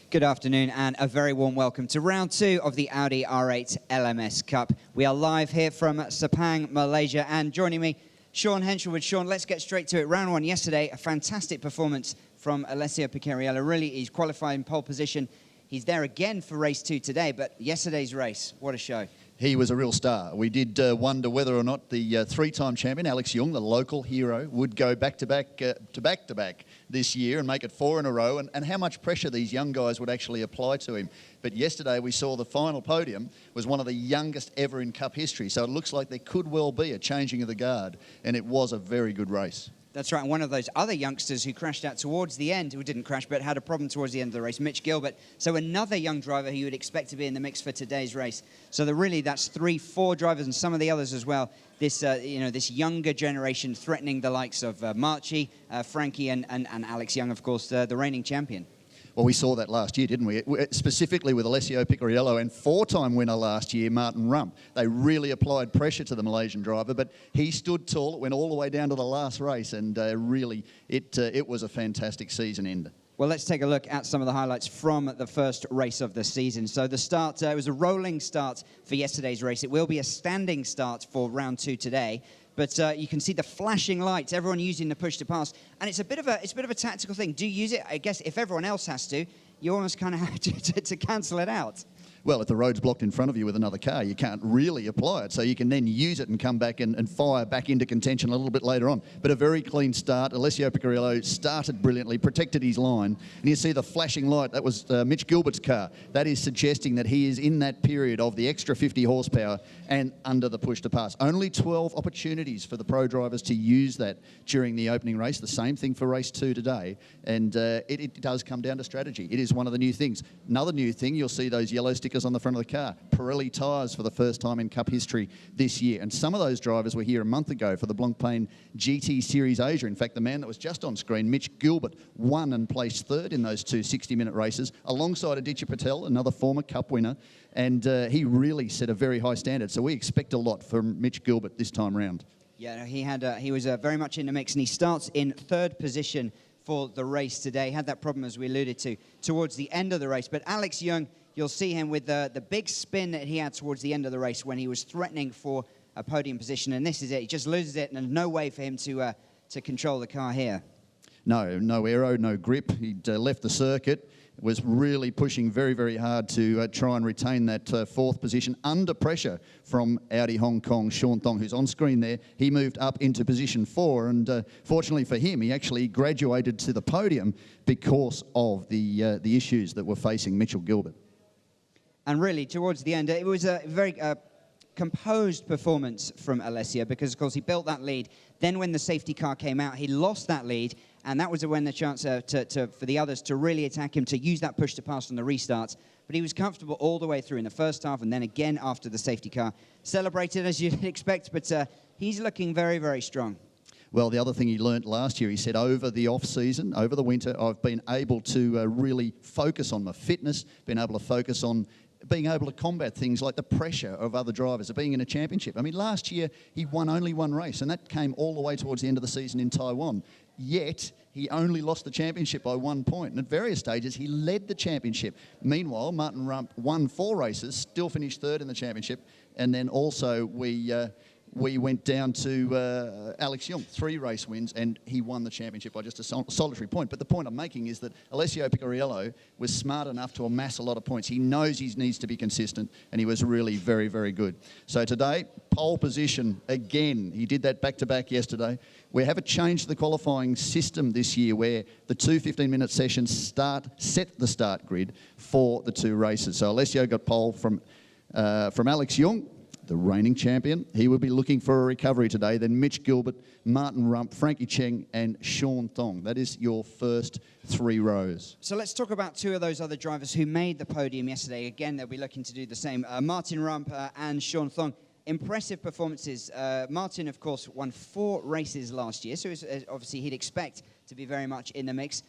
Good afternoon and a very warm welcome to round 2 of the Audi R8 LMS Cup. We are live here from Sepang, Malaysia, and joining me, Sean Henshelwood. Sean, let's get straight to it. Round 1 yesterday, a fantastic performance from Alessio Picariello. Really, he's qualified in pole position. He's there again for race 2 today, but yesterday's race, what a show. He was a real star. We did wonder whether or not the three-time champion, Alex Young, the local hero, would go back-to-back this year and make it 4 in a row, and how much pressure these young guys would actually apply to him. But yesterday we saw the final podium was one of the youngest ever in Cup history, so it looks like there could well be a changing of the guard, and it was a very good race. That's right, and one of those other youngsters who crashed out towards the end, who didn't crash but had a problem towards the end of the race, Mitch Gilbert. So another young driver who you would expect to be in the mix for today's race. So that's 3-4 drivers and some of the others as well. This, this younger generation threatening the likes of Marchi, Frankie and Alex Young, of course, the reigning champion. Well, we saw that last year, didn't we? Specifically with Alessio Picariello and 4-time winner last year, Martin Rump. They really applied pressure to the Malaysian driver, but he stood tall. It went all the way down to the last race, and really, it was a fantastic season ender. Well, let's take a look at some of the highlights from the first race of the season. So the start, it was a rolling start for yesterday's race. It will be a standing start for round 2 today. But you can see the flashing lights, everyone using the push to pass. And it's a bit of a tactical thing. Do you use it? I guess if everyone else has to, you almost kind of have to cancel it out. Well, if the road's blocked in front of you with another car, you can't really apply it. So you can then use it and come back and fire back into contention a little bit later on. But a very clean start. Alessio Picariello started brilliantly, protected his line. And you see the flashing light. That was Mitch Gilbert's car. That is suggesting that he is in that period of the extra 50 horsepower and under the push to pass. Only 12 opportunities for the pro drivers to use that during the opening race. The same thing for race 2 today. And it does come down to strategy. It is one of the new things. Another new thing, you'll see those yellow stickers on the front of the car. Pirelli tyres for the first time in Cup history this year. And some of those drivers were here a month ago for the Blancpain GT Series Asia. In fact, the man that was just on screen, Mitch Gilbert, won and placed 3rd in those 2 60-minute races, alongside Aditya Patel, another former Cup winner. And he really set a very high standard. So we expect a lot from Mitch Gilbert this time round. Yeah, he was very much in the mix, and he starts in 3rd position for the race today. Had that problem, as we alluded to, towards the end of the race. But Alex Young, you'll see him with the big spin that he had towards the end of the race when he was threatening for a podium position. And this is it. He just loses it, and there's no way for him to control the car here. No aero, no grip. He'd left the circuit. Was really pushing very, very hard to try and retain that 4th position under pressure from Audi Hong Kong, Sean Thong, who's on screen there. He moved up into position 4, and fortunately for him, he actually graduated to the podium because of the issues that were facing Mitchell Gilbert. And really, towards the end, it was a very composed performance from Alessio because, of course, he built that lead. Then when the safety car came out, he lost that lead, and that was when the chance for the others to really attack him, to use that push to pass on the restarts. But he was comfortable all the way through in the first half, and then again after the safety car. Celebrated, as you'd expect, but he's looking very, very strong. Well, the other thing he learnt last year, he said over the off-season, over the winter, I've been able to really focus on my fitness, been able to focus on being able to combat things like the pressure of other drivers, of being in a championship. I mean, last year, he won only 1 race, and that came all the way towards the end of the season in Taiwan. Yet, he only lost the championship by 1 point. And at various stages, he led the championship. Meanwhile, Martin Rump won 4 races, still finished 3rd in the championship. And then also, we went down to Alex Young, 3 race wins, and he won the championship by just a solitary point. But the point I'm making is that Alessio Picariello was smart enough to amass a lot of points. He knows he needs to be consistent, and he was really very, very good. So today, pole position again. He did that back-to-back yesterday. We have changed the qualifying system this year where the 2 15-minute sessions set the start grid for the 2 races. So Alessio got pole from Alex Young, the reigning champion. He will be looking for a recovery today. Then Mitch Gilbert, Martin Rump, Frankie Cheng, and Sean Thong. That is your first 3 rows. So let's talk about 2 of those other drivers who made the podium yesterday. Again, they'll be looking to do the same. Martin Rump and Sean Thong. Impressive performances. Martin, of course, won 4 races last year, so obviously he'd expect to be very much in the mix.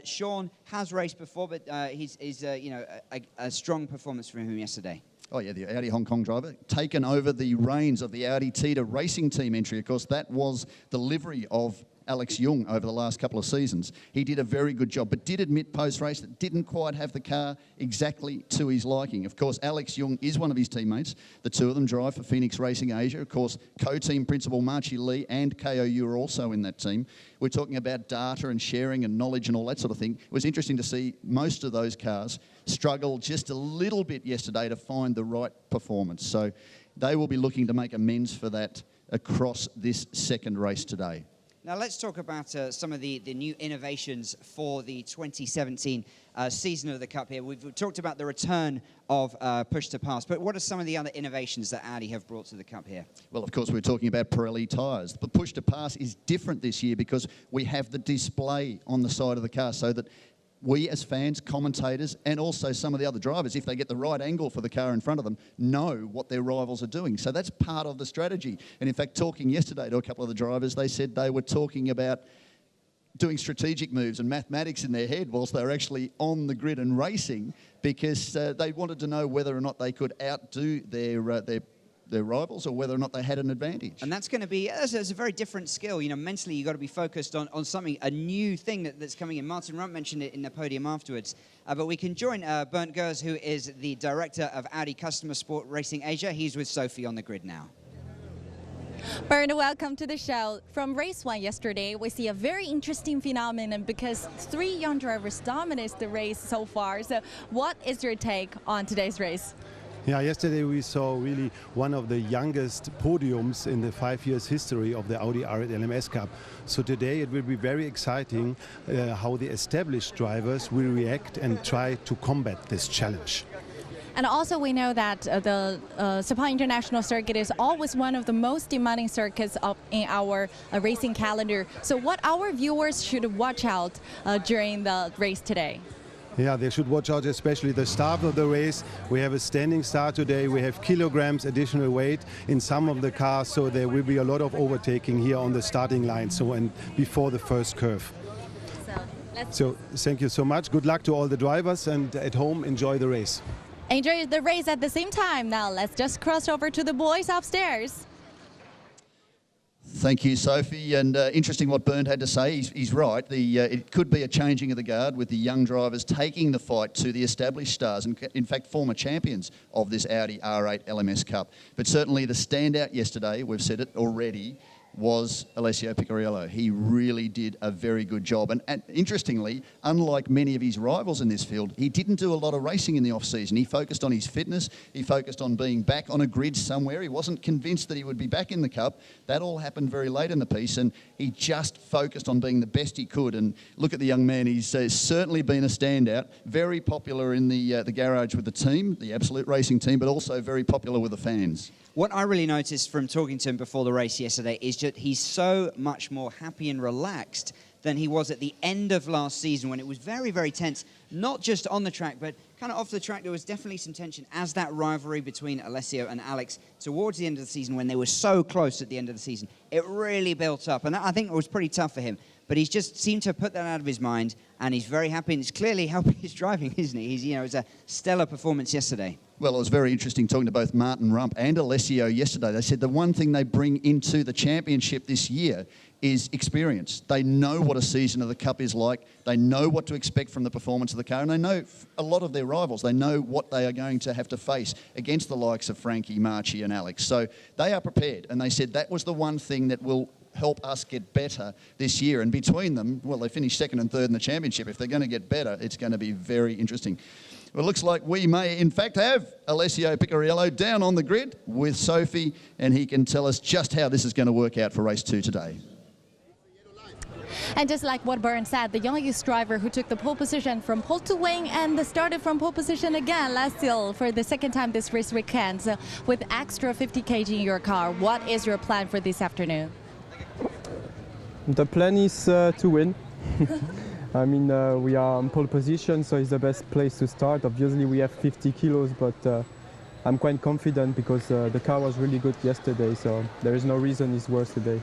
Sean has raced before, but he's a strong performance from him yesterday. Oh yeah, the Audi Hong Kong driver, taken over the reins of the Audi Tita racing team entry. Of course, that was the livery of Alex Young over the last couple of seasons. He did a very good job, but did admit post-race that didn't quite have the car exactly to his liking. Of course, Alex Young is one of his teammates. The two of them drive for Phoenix Racing Asia. Of course, co-team principal Marchie Lee and KOU are also in that team. We're talking about data and sharing and knowledge and all that sort of thing. It was interesting to see most of those cars struggle just a little bit yesterday to find the right performance. So they will be looking to make amends for that across this second race today. Now let's talk about some of the new innovations for the 2017 season of the Cup here. We've talked about the return of push to pass, but what are some of the other innovations that Audi have brought to the Cup here? Well, of course, we're talking about Pirelli tyres. The push to pass is different this year because we have the display on the side of the car so that we as fans, commentators, and also some of the other drivers, if they get the right angle for the car in front of them, know what their rivals are doing. So that's part of the strategy. And in fact, talking yesterday to a couple of the drivers, they said they were talking about doing strategic moves and mathematics in their head whilst they were actually on the grid and racing because they wanted to know whether or not they could outdo their rivals or whether or not they had an advantage. And that's going to be, it's a very different skill. You know, mentally you've got to be focused on something, a new thing that's coming in. Martin Rump mentioned it in the podium afterwards. But we can join Bernd Gers, who is the director of Audi Customer Sport Racing Asia. He's with Sophie on the grid now. Bernd, welcome to the show. From race 1 yesterday, we see a very interesting phenomenon because 3 young drivers dominated the race so far. So what is your take on today's race? Yeah, yesterday we saw really one of the youngest podiums in the 5 years history of the Audi R8 LMS Cup. So today it will be very exciting how the established drivers will react and try to combat this challenge. And also we know that the Sepang International Circuit is always one of the most demanding circuits in our racing calendar. So what our viewers should watch out during the race today? Yeah, they should watch out, especially the start of the race. We have a standing start today. We have kilograms additional weight in some of the cars, so there will be a lot of overtaking here on the starting line, so and before the first curve. So thank you so much. Good luck to all the drivers, and at home, enjoy the race. Enjoy the race at the same time. Now let's just cross over to the boys upstairs. Thank you, Sophie. And interesting what Bernd had to say. He's right. It could be a changing of the guard with the young drivers taking the fight to the established stars and, in fact, former champions of this Audi R8 LMS Cup. But certainly the standout yesterday, we've said it already, was Alessio Picariello. He really did a very good job. And interestingly, unlike many of his rivals in this field, he didn't do a lot of racing in the off-season. He focused on his fitness. He focused on being back on a grid somewhere. He wasn't convinced that he would be back in the Cup. That all happened very late in the piece, and he just focused on being the best he could. And look at the young man. He's certainly been a standout. Very popular in the garage with the team, the Absolute Racing team, but also very popular with the fans. What I really noticed from talking to him before the race yesterday is that he's so much more happy and relaxed than he was at the end of last season when it was very, very tense, not just on the track, but kind of off the track. There was definitely some tension as that rivalry between Alessio and Alex towards the end of the season when they were so close at the end of the season. It really built up, and that, I think it was pretty tough for him. But he's just seemed to put that out of his mind, and he's very happy, and it's clearly helping his driving, isn't he? He's, you know, it was a stellar performance yesterday. Well, it was very interesting talking to both Martin Rump and Alessio yesterday. They said the one thing they bring into the championship this year is experience. They know what a season of the Cup is like. They know what to expect from the performance of the car, and they know a lot of their rivals. They know what they are going to have to face against the likes of Frankie, Marchie and Alex. So they are prepared, and they said that was the one thing that will help us get better this year. And between them, well, they finished second and third in the championship. If they're going to get better, it's going to be very interesting. Well, it looks like we may, in fact, have Alessio Picariello down on the grid with Sophie, and he can tell us just how this is going to work out for race 2 today. And just like what Bernd said, the youngest driver who took the pole position from pole to wing and started from pole position again last year for the second time this race weekend. So with extra 50 kg in your car, what is your plan for this afternoon? The plan is to win. I mean, we are on pole position, so it's the best place to start. Obviously, we have 50 kilos, but I'm quite confident because the car was really good yesterday, so there is no reason it's worse today.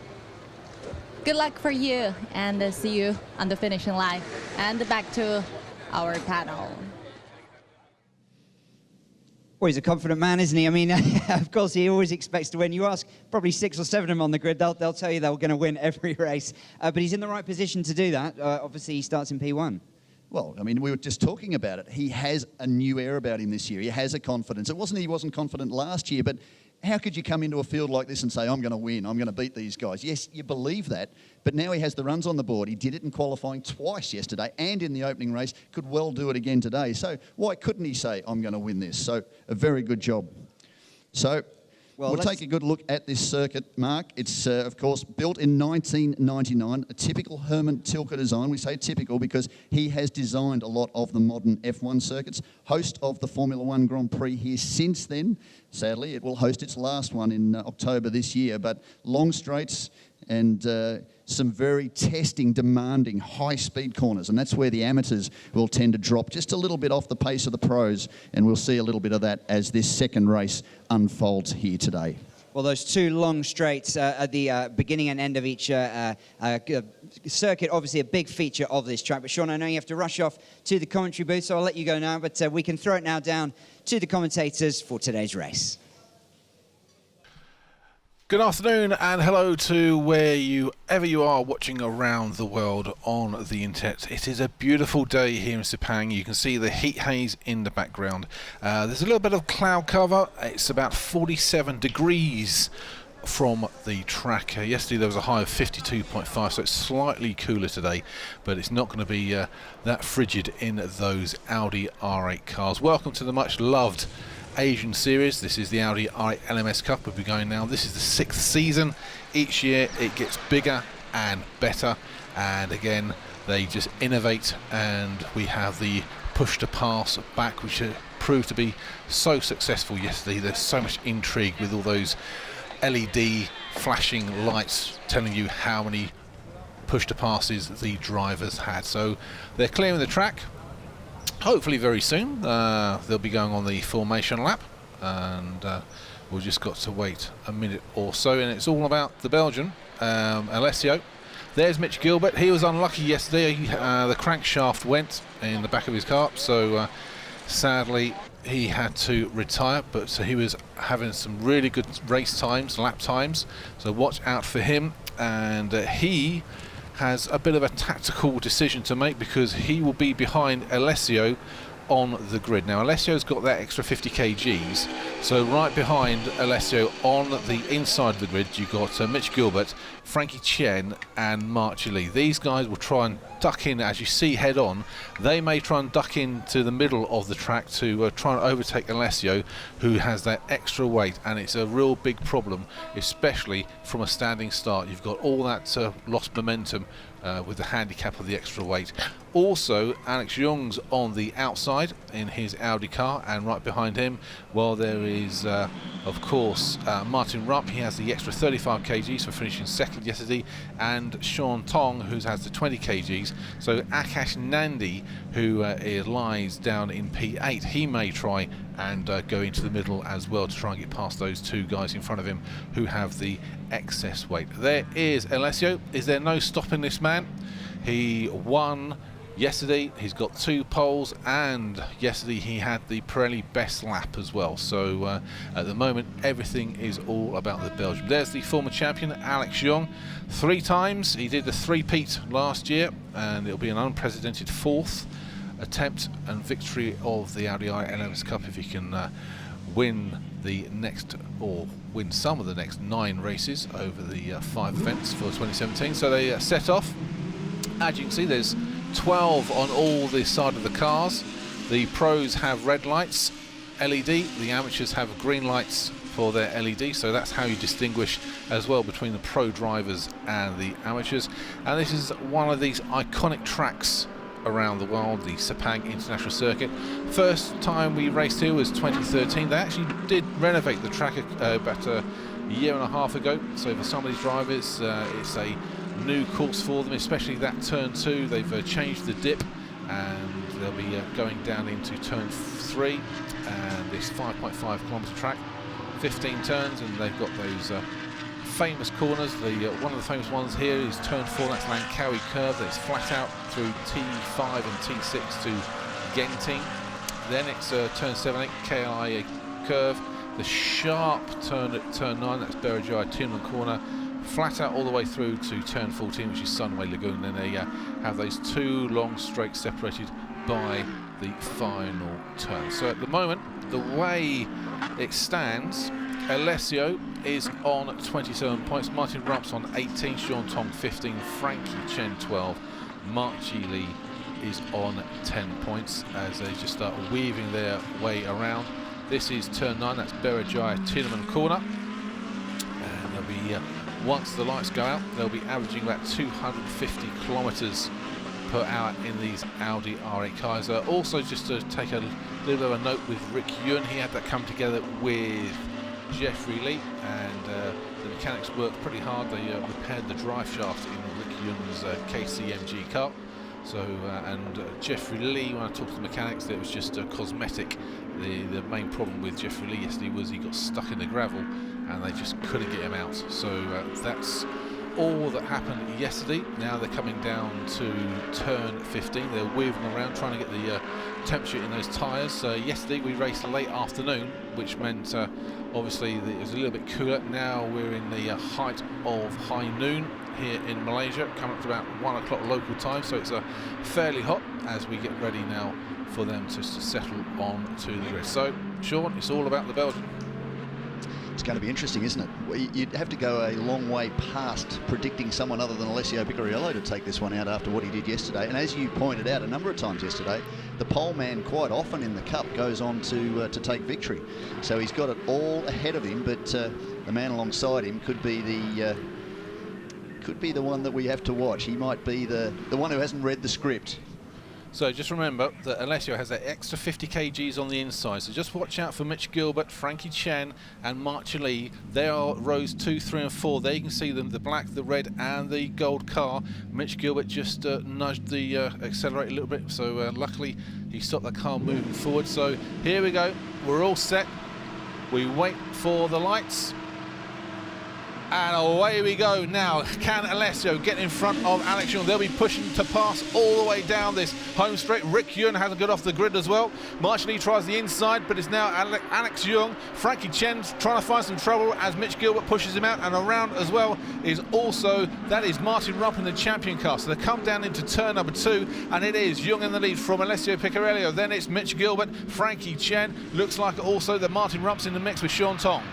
Good luck for you, and see you on the finishing line. And back to our panel. Well, he's a confident man, isn't he? I mean, of course, he always expects to win. You ask probably 6 or 7 of them on the grid, they'll tell you they're going to win every race. But he's in the right position to do that. Obviously, he starts in P1. Well, I mean, we were just talking about it. He has a new air about him this year. He has a confidence. It wasn't he wasn't confident last year, but how could you come into a field like this and say, I'm going to win, I'm going to beat these guys? Yes, you believe that, but now he has the runs on the board. He did it in qualifying twice yesterday and in the opening race, could well do it again today. So why couldn't he say, I'm going to win this? So a very good job. So we'll take a good look at this circuit, Mark. It's, of course, built in 1999, a typical Herman Tilke design. We say typical because he has designed a lot of the modern F1 circuits. Host of the Formula One Grand Prix here since then. Sadly, it will host its last one in October this year, but long straights and some very testing, demanding, high-speed corners, and that's where the amateurs will tend to drop just a little bit off the pace of the pros, and we'll see a little bit of that as this second race unfolds here today. Well, those 2 long straights at the beginning and end of each circuit, obviously a big feature of this track. But Sean, I know you have to rush off to the commentary booth, so I'll let you go now, but we can throw it now down to the commentators for today's race. Good afternoon and hello to wherever you are watching around the world on the internet. It is a beautiful day here in Sepang. You can see the heat haze in the background. There's a little bit of cloud cover. It's about 47 degrees from the track. Yesterday there was a high of 52.5, so it's slightly cooler today, but it's not going to be that frigid in those Audi R8 cars. Welcome to the much loved Asian series. This is the Audi R8 LMS Cup. We'll be going now. This is the 6th season. Each year it gets bigger and better, and again they just innovate, and we have the push to pass back, which proved to be so successful yesterday. There's so much intrigue with all those LED flashing lights telling you how many push to passes the drivers had. So they're clearing the track. Hopefully very soon they'll be going on the formation lap, and we've just got to wait a minute or so, and it's all about the Belgian Alessio. There's Mitch Gilbert. He was unlucky yesterday. The crankshaft went in the back of his car, so sadly he had to retire, but he was having some really good race times, lap times, so watch out for him. And he has a bit of a tactical decision to make, because he will be behind Alessio on the grid. Now Alessio's got that extra 50 kgs, so right behind Alessio on the inside of the grid you've got Mitch Gilbert, Frankie Chen and Mark Lee. These guys will try and duck in, as you see head on. They may try and duck into the middle of the track to try and overtake Alessio, who has that extra weight, and it's a real big problem, especially from a standing start. You've got all that lost momentum with the handicap of the extra weight. Also, Alex Young's on the outside in his Audi car, and right behind him, well, there is of course Martin Rupp. He has the extra 35 kgs for finishing second yesterday, and Sean Tong, who has the 20 kgs. So Akash Nandi, who lies down in P8, he may try and go into the middle as well to try and get past those 2 guys in front of him who have the excess weight. There is Alessio. Is there no stopping this man? He won yesterday. He's got 2 poles, and yesterday he had the Pirelli best lap as well. So at the moment everything is all about the Belgian. There's the former champion Alex Young, 3 times. He did the 3-peat last year, and it'll be an unprecedented 4th attempt and victory of the Audi LMS Cup if he can win the next, or win some of the next 9 races over the 5 events for 2017. So they set off. As you can see, there's 12 on all the side of the cars. The pros have red lights, LED. The amateurs have green lights for their LED. So that's how you distinguish as well between the pro drivers and the amateurs. And this is one of these iconic tracks around the world, the Sepang International Circuit. First time we raced here was 2013. They actually did renovate the track about a year and a half ago. So for some of these drivers, it's a new course for them, especially that turn 2. They've changed the dip, and they'll be going down into turn 3, and this 5.5 kilometre track, 15 turns, and they've got those famous corners. One of the famous ones here is turn 4. That's Langkawi curve. That's flat out through T5 and T6 to Genting. Then it's turn 7, 8 KI curve, the sharp turn at turn 9, that's Berejai Tiedemann corner, flat out all the way through to turn 14, which is Sunway Lagoon. Then they have those 2 long straights separated by the final turn. So at the moment, the way it stands, Alessio is on 27 points, Martin Rupp's on 18, Sean Tong 15, Frankie Chen 12, Mark Chi Lee is on 10 points as they just start weaving their way around. This is turn 9, that's Berejai Tiedemann corner, and they'll be once the lights go out, they'll be averaging about 250 kilometers per hour in these Audi R8 cars. Also, just to take a little bit of a note with Rick Yuen, he had that come together with Jeffrey Lee, and the mechanics worked pretty hard. They repaired the drive shaft in Rick Yuen's KCMG car. So, and Jeffrey Lee, when I talked to the mechanics, it was just cosmetic. The main problem with Jeffrey Lee yesterday was he got stuck in the gravel and they just couldn't get him out. So that's all that happened yesterday. Now they're coming down to turn 15. They're weaving around trying to get the temperature in those tyres. Yesterday we raced late afternoon, which meant obviously that it was a little bit cooler. Now we're in the height of high noon here in Malaysia, coming up to about 1 o'clock local time, so it's fairly hot as we get ready now for them to settle on to the grid. So, Sean, it's all about the Belgian. It's going to be interesting, isn't it? You'd have to go a long way past predicting someone other than Alessio Picariello to take this one out after what he did yesterday. And as you pointed out a number of times yesterday, the pole man quite often in the Cup goes on to take victory. So he's got it all ahead of him, but the man alongside him could be the one that we have to watch. He might be the one who hasn't read the script. So just remember that Alessio has that extra 50 kgs on the inside, so just watch out for Mitch Gilbert, Frankie Chen and Mark Chi Lee. They are rows 2, 3 and 4. There you can see them, the black, the red and the gold car. Mitch Gilbert just nudged the accelerator a little bit, so luckily he stopped the car moving forward. So here we go, we're all set. We wait for the lights. And away we go now. Can Alessio get in front of Alex Young? They'll be pushing to pass all the way down this home straight. Rick Yuen hasn't got off the grid as well. Mark Chi Lee tries the inside, but it's now Alex Young. Frankie Chen trying to find some trouble as Mitch Gilbert pushes him out, and around as well is also, that is Martin Rupp in the champion car. So they come down into turn number 2, and it is Young in the lead from Alessio Picariello. Then it's Mitch Gilbert, Frankie Chen. Looks like also that Martin Rupp's in the mix with Sean Tong.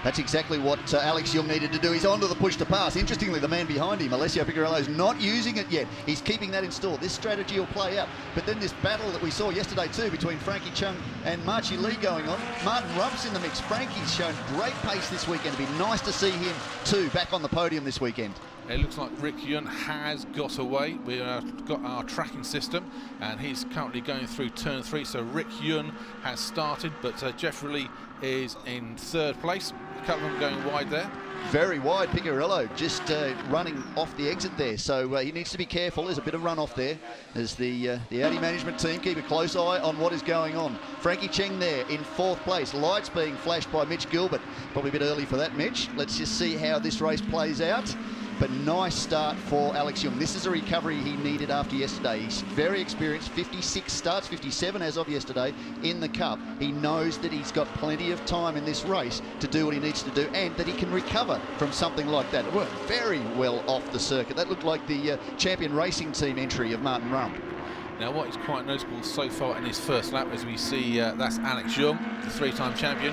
That's exactly what Alex Young needed to do. He's onto the push to pass. Interestingly, the man behind him, Alessio Picariello, is not using it yet. He's keeping that in store. This strategy will play out. But then this battle that we saw yesterday too between Frankie Chung and Mark Chi Lee going on. Martin Rupp's in the mix. Frankie's shown great pace this weekend. It'd be nice to see him too back on the podium this weekend. It looks like Rick Yuen has got away. We've got our tracking system, and he's currently going through turn 3. So Rick Yuen has started, but Jeffrey Lee is in 3rd place. A couple of them going wide there. Very wide, Picariello just running off the exit there, so he needs to be careful. There's a bit of runoff there as the Audi management team keep a close eye on what is going on. Frankie Cheng there in 4th place. Lights being flashed by Mitch Gilbert. Probably a bit early for that, Mitch. Let's just see how this race plays out. But nice start for Alex Young. This is a recovery he needed after yesterday. He's very experienced, 56 starts, 57 as of yesterday in the Cup. He knows that he's got plenty of time in this race to do what he needs to do, and that he can recover from something like that. It worked very well off the circuit. That looked like the champion racing team entry of Martin Rump. Now what is quite noticeable so far in his first lap, as we see that's Alex Young, the 3-time champion.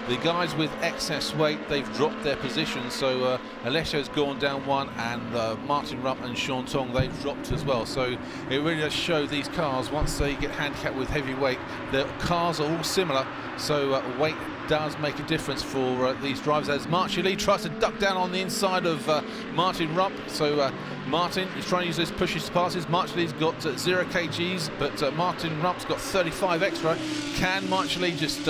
The guys with excess weight, they've dropped their position, so Alessio's gone down 1, and Martin Rupp and Sean Tong, they've dropped as well. So it really does show these cars, once they get handicapped with heavy weight, the cars are all similar, so weight does make a difference for these drivers, as Mark Chi Lee tries to duck down on the inside of Martin Rupp. So Martin is trying to use those pushes to passes. Mark Chi Lee's got 0 kgs, but Martin Rupp's got 35 extra. Can Mark Chi Lee just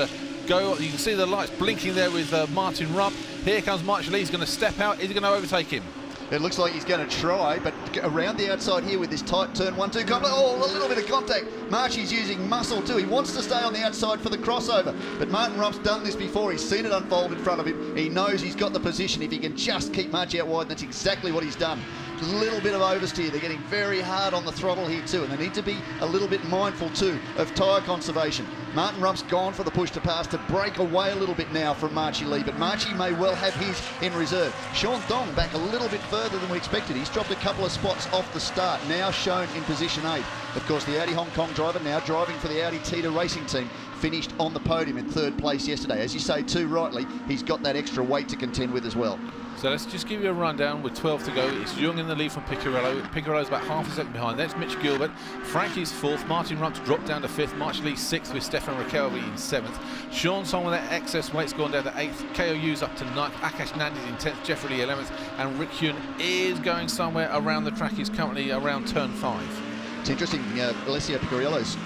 go? You can see the lights blinking there with Martin Rupp. Here comes Mark Chi Lee. He's going to step out. Is he going to overtake him? It looks like he's going to try, but around the outside here with this tight turn 1-2 contact. Oh, a little bit of contact. Marchie's using muscle too. He wants to stay on the outside for the crossover, but Martin Rupp's done this before. He's seen it unfold in front of him. He knows he's got the position. If he can just keep Marchie out wide, that's exactly what he's done. little bit of oversteer. They're getting very hard on the throttle here too, and they need to be a little bit mindful too of tyre conservation. Martin Rump's gone for the push to pass to break away a little bit now from Marchie Lee, but Marchie may well have his in reserve. Sean Thong back a little bit further than we expected. He's dropped a couple of spots off the start, now shown in position 8. Of course, the Audi Hong Kong driver now driving for the Audi Tita Racing Team, finished on the podium in 3rd place yesterday. As you say too rightly, he's got that extra weight to contend with as well. So let's just give you a rundown with 12 to go. It's Young in the lead from Picarello. Picarello's about half a second behind. That's Mitch Gilbert. Frankie's 4th. Martin Rump's dropped down to 5th. March Lee 6th with Stefan Rakelvi in 7th. Sean Song with that excess weight's gone down to 8th. KOU's up to 9th. Akash Nandi's in 10th. Jeffrey Lee 11th. And Rick Hyun is going somewhere around the track. He's currently around turn 5. It's interesting, Alessio Picarello's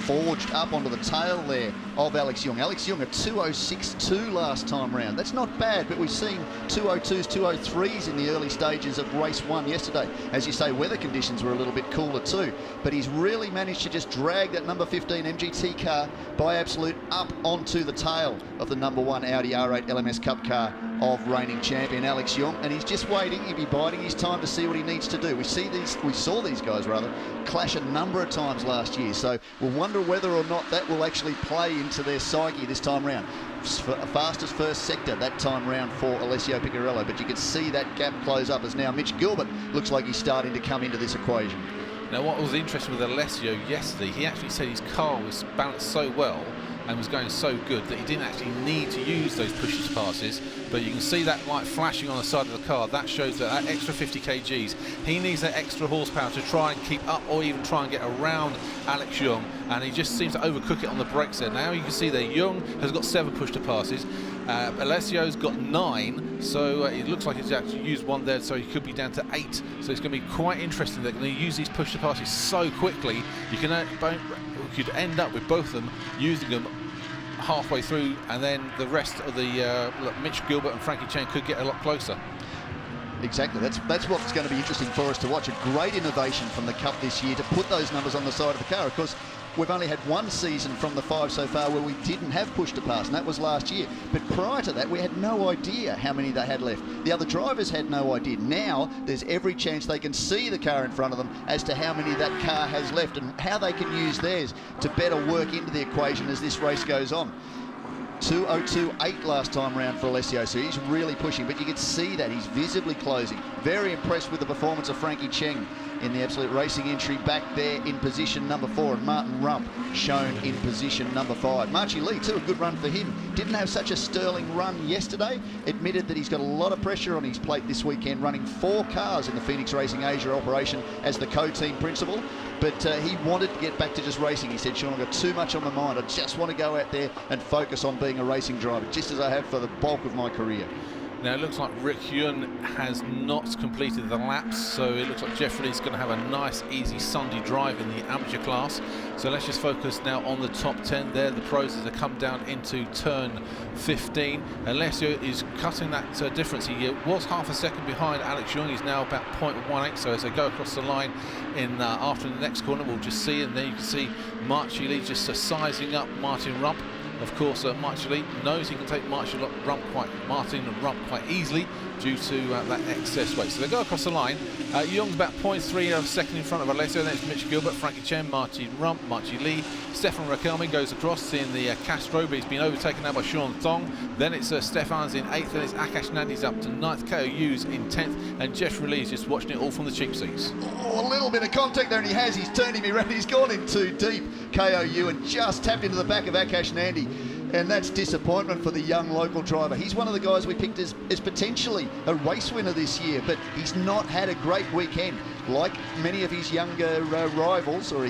forged up onto the tail there of Alex Young. Alex Young, a 2:06.2 last time round. That's not bad, but we've seen 2:02s, 2:03s in the early stages of race 1 yesterday. As you say, weather conditions were a little bit cooler too, but he's really managed to just drag that number 15 MGT car by absolute up onto the tail of the number 1 Audi R8 LMS Cup car of reigning champion Alex Young, and he's just waiting. He'll be biding his time to see what he needs to do. We saw these guys clash a number of times last year, so we'll wonder whether or not that will actually play into their psyche this time round. Fastest first sector that time round for Alessio Picarello, but you can see that gap close up as now Mitch Gilbert looks like he's starting to come into this equation. Now, what was interesting with Alessio yesterday, he actually said his car was balanced so well and was going so good that he didn't actually need to use those push passes, but you can see that light flashing on the side of the car. That shows that extra 50 kgs, he needs that extra horsepower to try and keep up or even try and get around Alex Young, and he just seems to overcook it on the brakes there. Now you can see that Young has got 7 push to passes, Alessio's got 9, so it looks like he's actually used 1 there, so he could be down to 8. So it's going to be quite interesting. They're going to use these push to passes so quickly, you could end up with both of them using them halfway through, and then the rest of the Mitch Gilbert and Frankie Chen could get a lot closer. Exactly, that's what's going to be interesting for us to watch. A great innovation from the Cup this year to put those numbers on the side of the car. Of course, we've only had 1 season from the 5 so far where we didn't have push to pass, and that was last year. But prior to that, we had no idea how many they had left. The other drivers had no idea. Now, there's every chance they can see the car in front of them as to how many that car has left and how they can use theirs to better work into the equation as this race goes on. 2:02.8 last time round for Alessio, so he's really pushing, but you can see that he's visibly closing. Very impressed with the performance of Frankie Cheng in the Absolute Racing entry back there in position number 4, and Martin Rump shown in position number 5. Marchie Lee too, a good run for him. Didn't have such a sterling run yesterday. Admitted that he's got a lot of pressure on his plate this weekend, running 4 cars in the Phoenix Racing Asia operation as the co-team principal. But he wanted to get back to just racing. He said, Sean, I've got too much on my mind. I just want to go out there and focus on being a racing driver, just as I have for the bulk of my career. Now it looks like Rick Hyun has not completed the laps, so it looks like Jeffrey Lee's going to have a nice easy Sunday drive in the amateur class. So let's just focus now on the top 10 there. The pros as they come down into turn 15. Alessio is cutting that difference. He was half a second behind Alex Young. He's now about 0.18, so as they go across the line in after the next corner, we'll just see, and there you can see Marchie Lee just sizing up Martin Rump. Of course, Martin Lee knows he can take Martin Rump quite easily due to that excess weight. So they go across the line. Young's about 0.3 of a second in front of Alessio. Then it's Mitch Gilbert, Frankie Chen, Martin Rump, Marchie Lee. Stefan Rakelmi goes across in the Castro, but he's been overtaken now by Sean Thong. Then it's Stefan's in 8th, then it's Akash Nandi's up to 9th, KOU's in 10th, and Jeffrey Lee is just watching it all from the cheap seats. Oh, a little bit of contact there, and he's turned him around. He's gone in too deep, KOU, and just tapped into the back of Akash Nandi. And that's disappointment for the young local driver. He's one of the guys we picked as potentially a race winner this year, but he's not had a great weekend. Like many of his younger rivals, or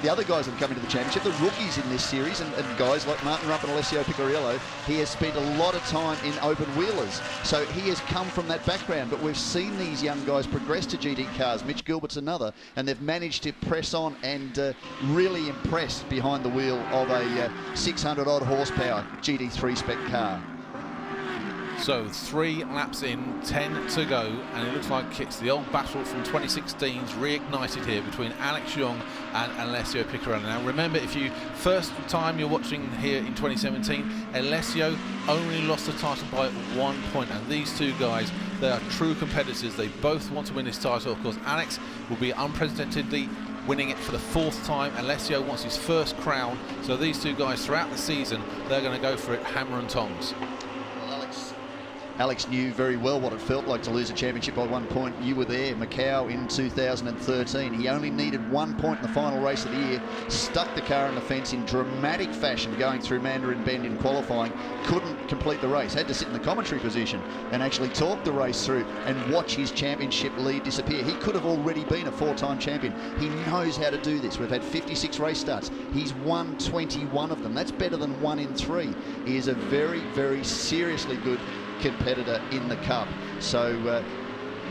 the other guys that have come into the championship, the rookies in this series, and guys like Martin Rump and Alessio Picarello, he has spent a lot of time in open wheelers. So he has come from that background, but we've seen these young guys progress to GT cars. Mitch Gilbert's another, and they've managed to press on and really impress behind the wheel of a 600 odd horsepower GT3 spec car. So 3 laps in, 10 to go, and it looks like it's the old battle from 2016's reignited here between Alex Young and Alessio Piccarello. Now remember, if you first time you're watching here in 2017, Alessio only lost the title by 1 point, and these two guys, they are true competitors. They both want to win this title. Of course, Alex will be unprecedentedly winning it for the 4th time. Alessio wants his first crown, so these two guys throughout the season, they're going to go for it hammer and tongs. Alex knew very well what it felt like to lose a championship by 1 point. You were there, Macau in 2013. He only needed 1 point in the final race of the year, stuck the car in the fence in dramatic fashion going through Mandarin Bend in qualifying, couldn't complete the race, had to sit in the commentary position and actually talk the race through and watch his championship lead disappear. He could have already been a 4-time champion. He knows how to do this. We've had 56 race starts. He's won 21 of them. That's better than 1 in 3. He is a very, very seriously good competitor in the Cup. So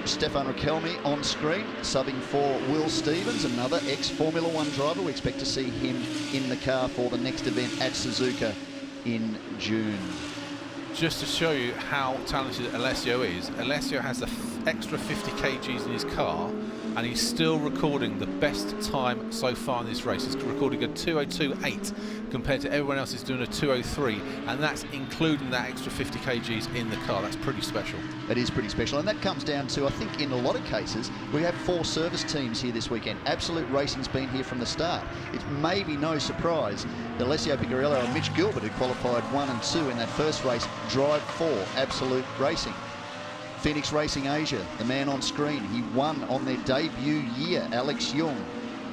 Stefan Riquelme on screen, subbing for Will Stevens, another ex-Formula 1 driver. We expect to see him in the car for the next event at Suzuka in June. Just to show you how talented Alessio is, Alessio has the extra 50 kgs in his car, and he's still recording the best time so far in this race. He's recording a 2:02.8 compared to everyone else is doing a 2:03, and that's including that extra 50 kgs in the car. That's pretty special. It is pretty special, and that comes down to, I think, in a lot of cases, we have 4 service teams here this weekend. Absolute Racing's been here from the start. It's maybe no surprise that Alessio Piccarello and Mitch Gilbert, who qualified 1 and 2 in that first race, drive for Absolute Racing. Phoenix Racing Asia, the man on screen, he won on their debut year. Alex Young,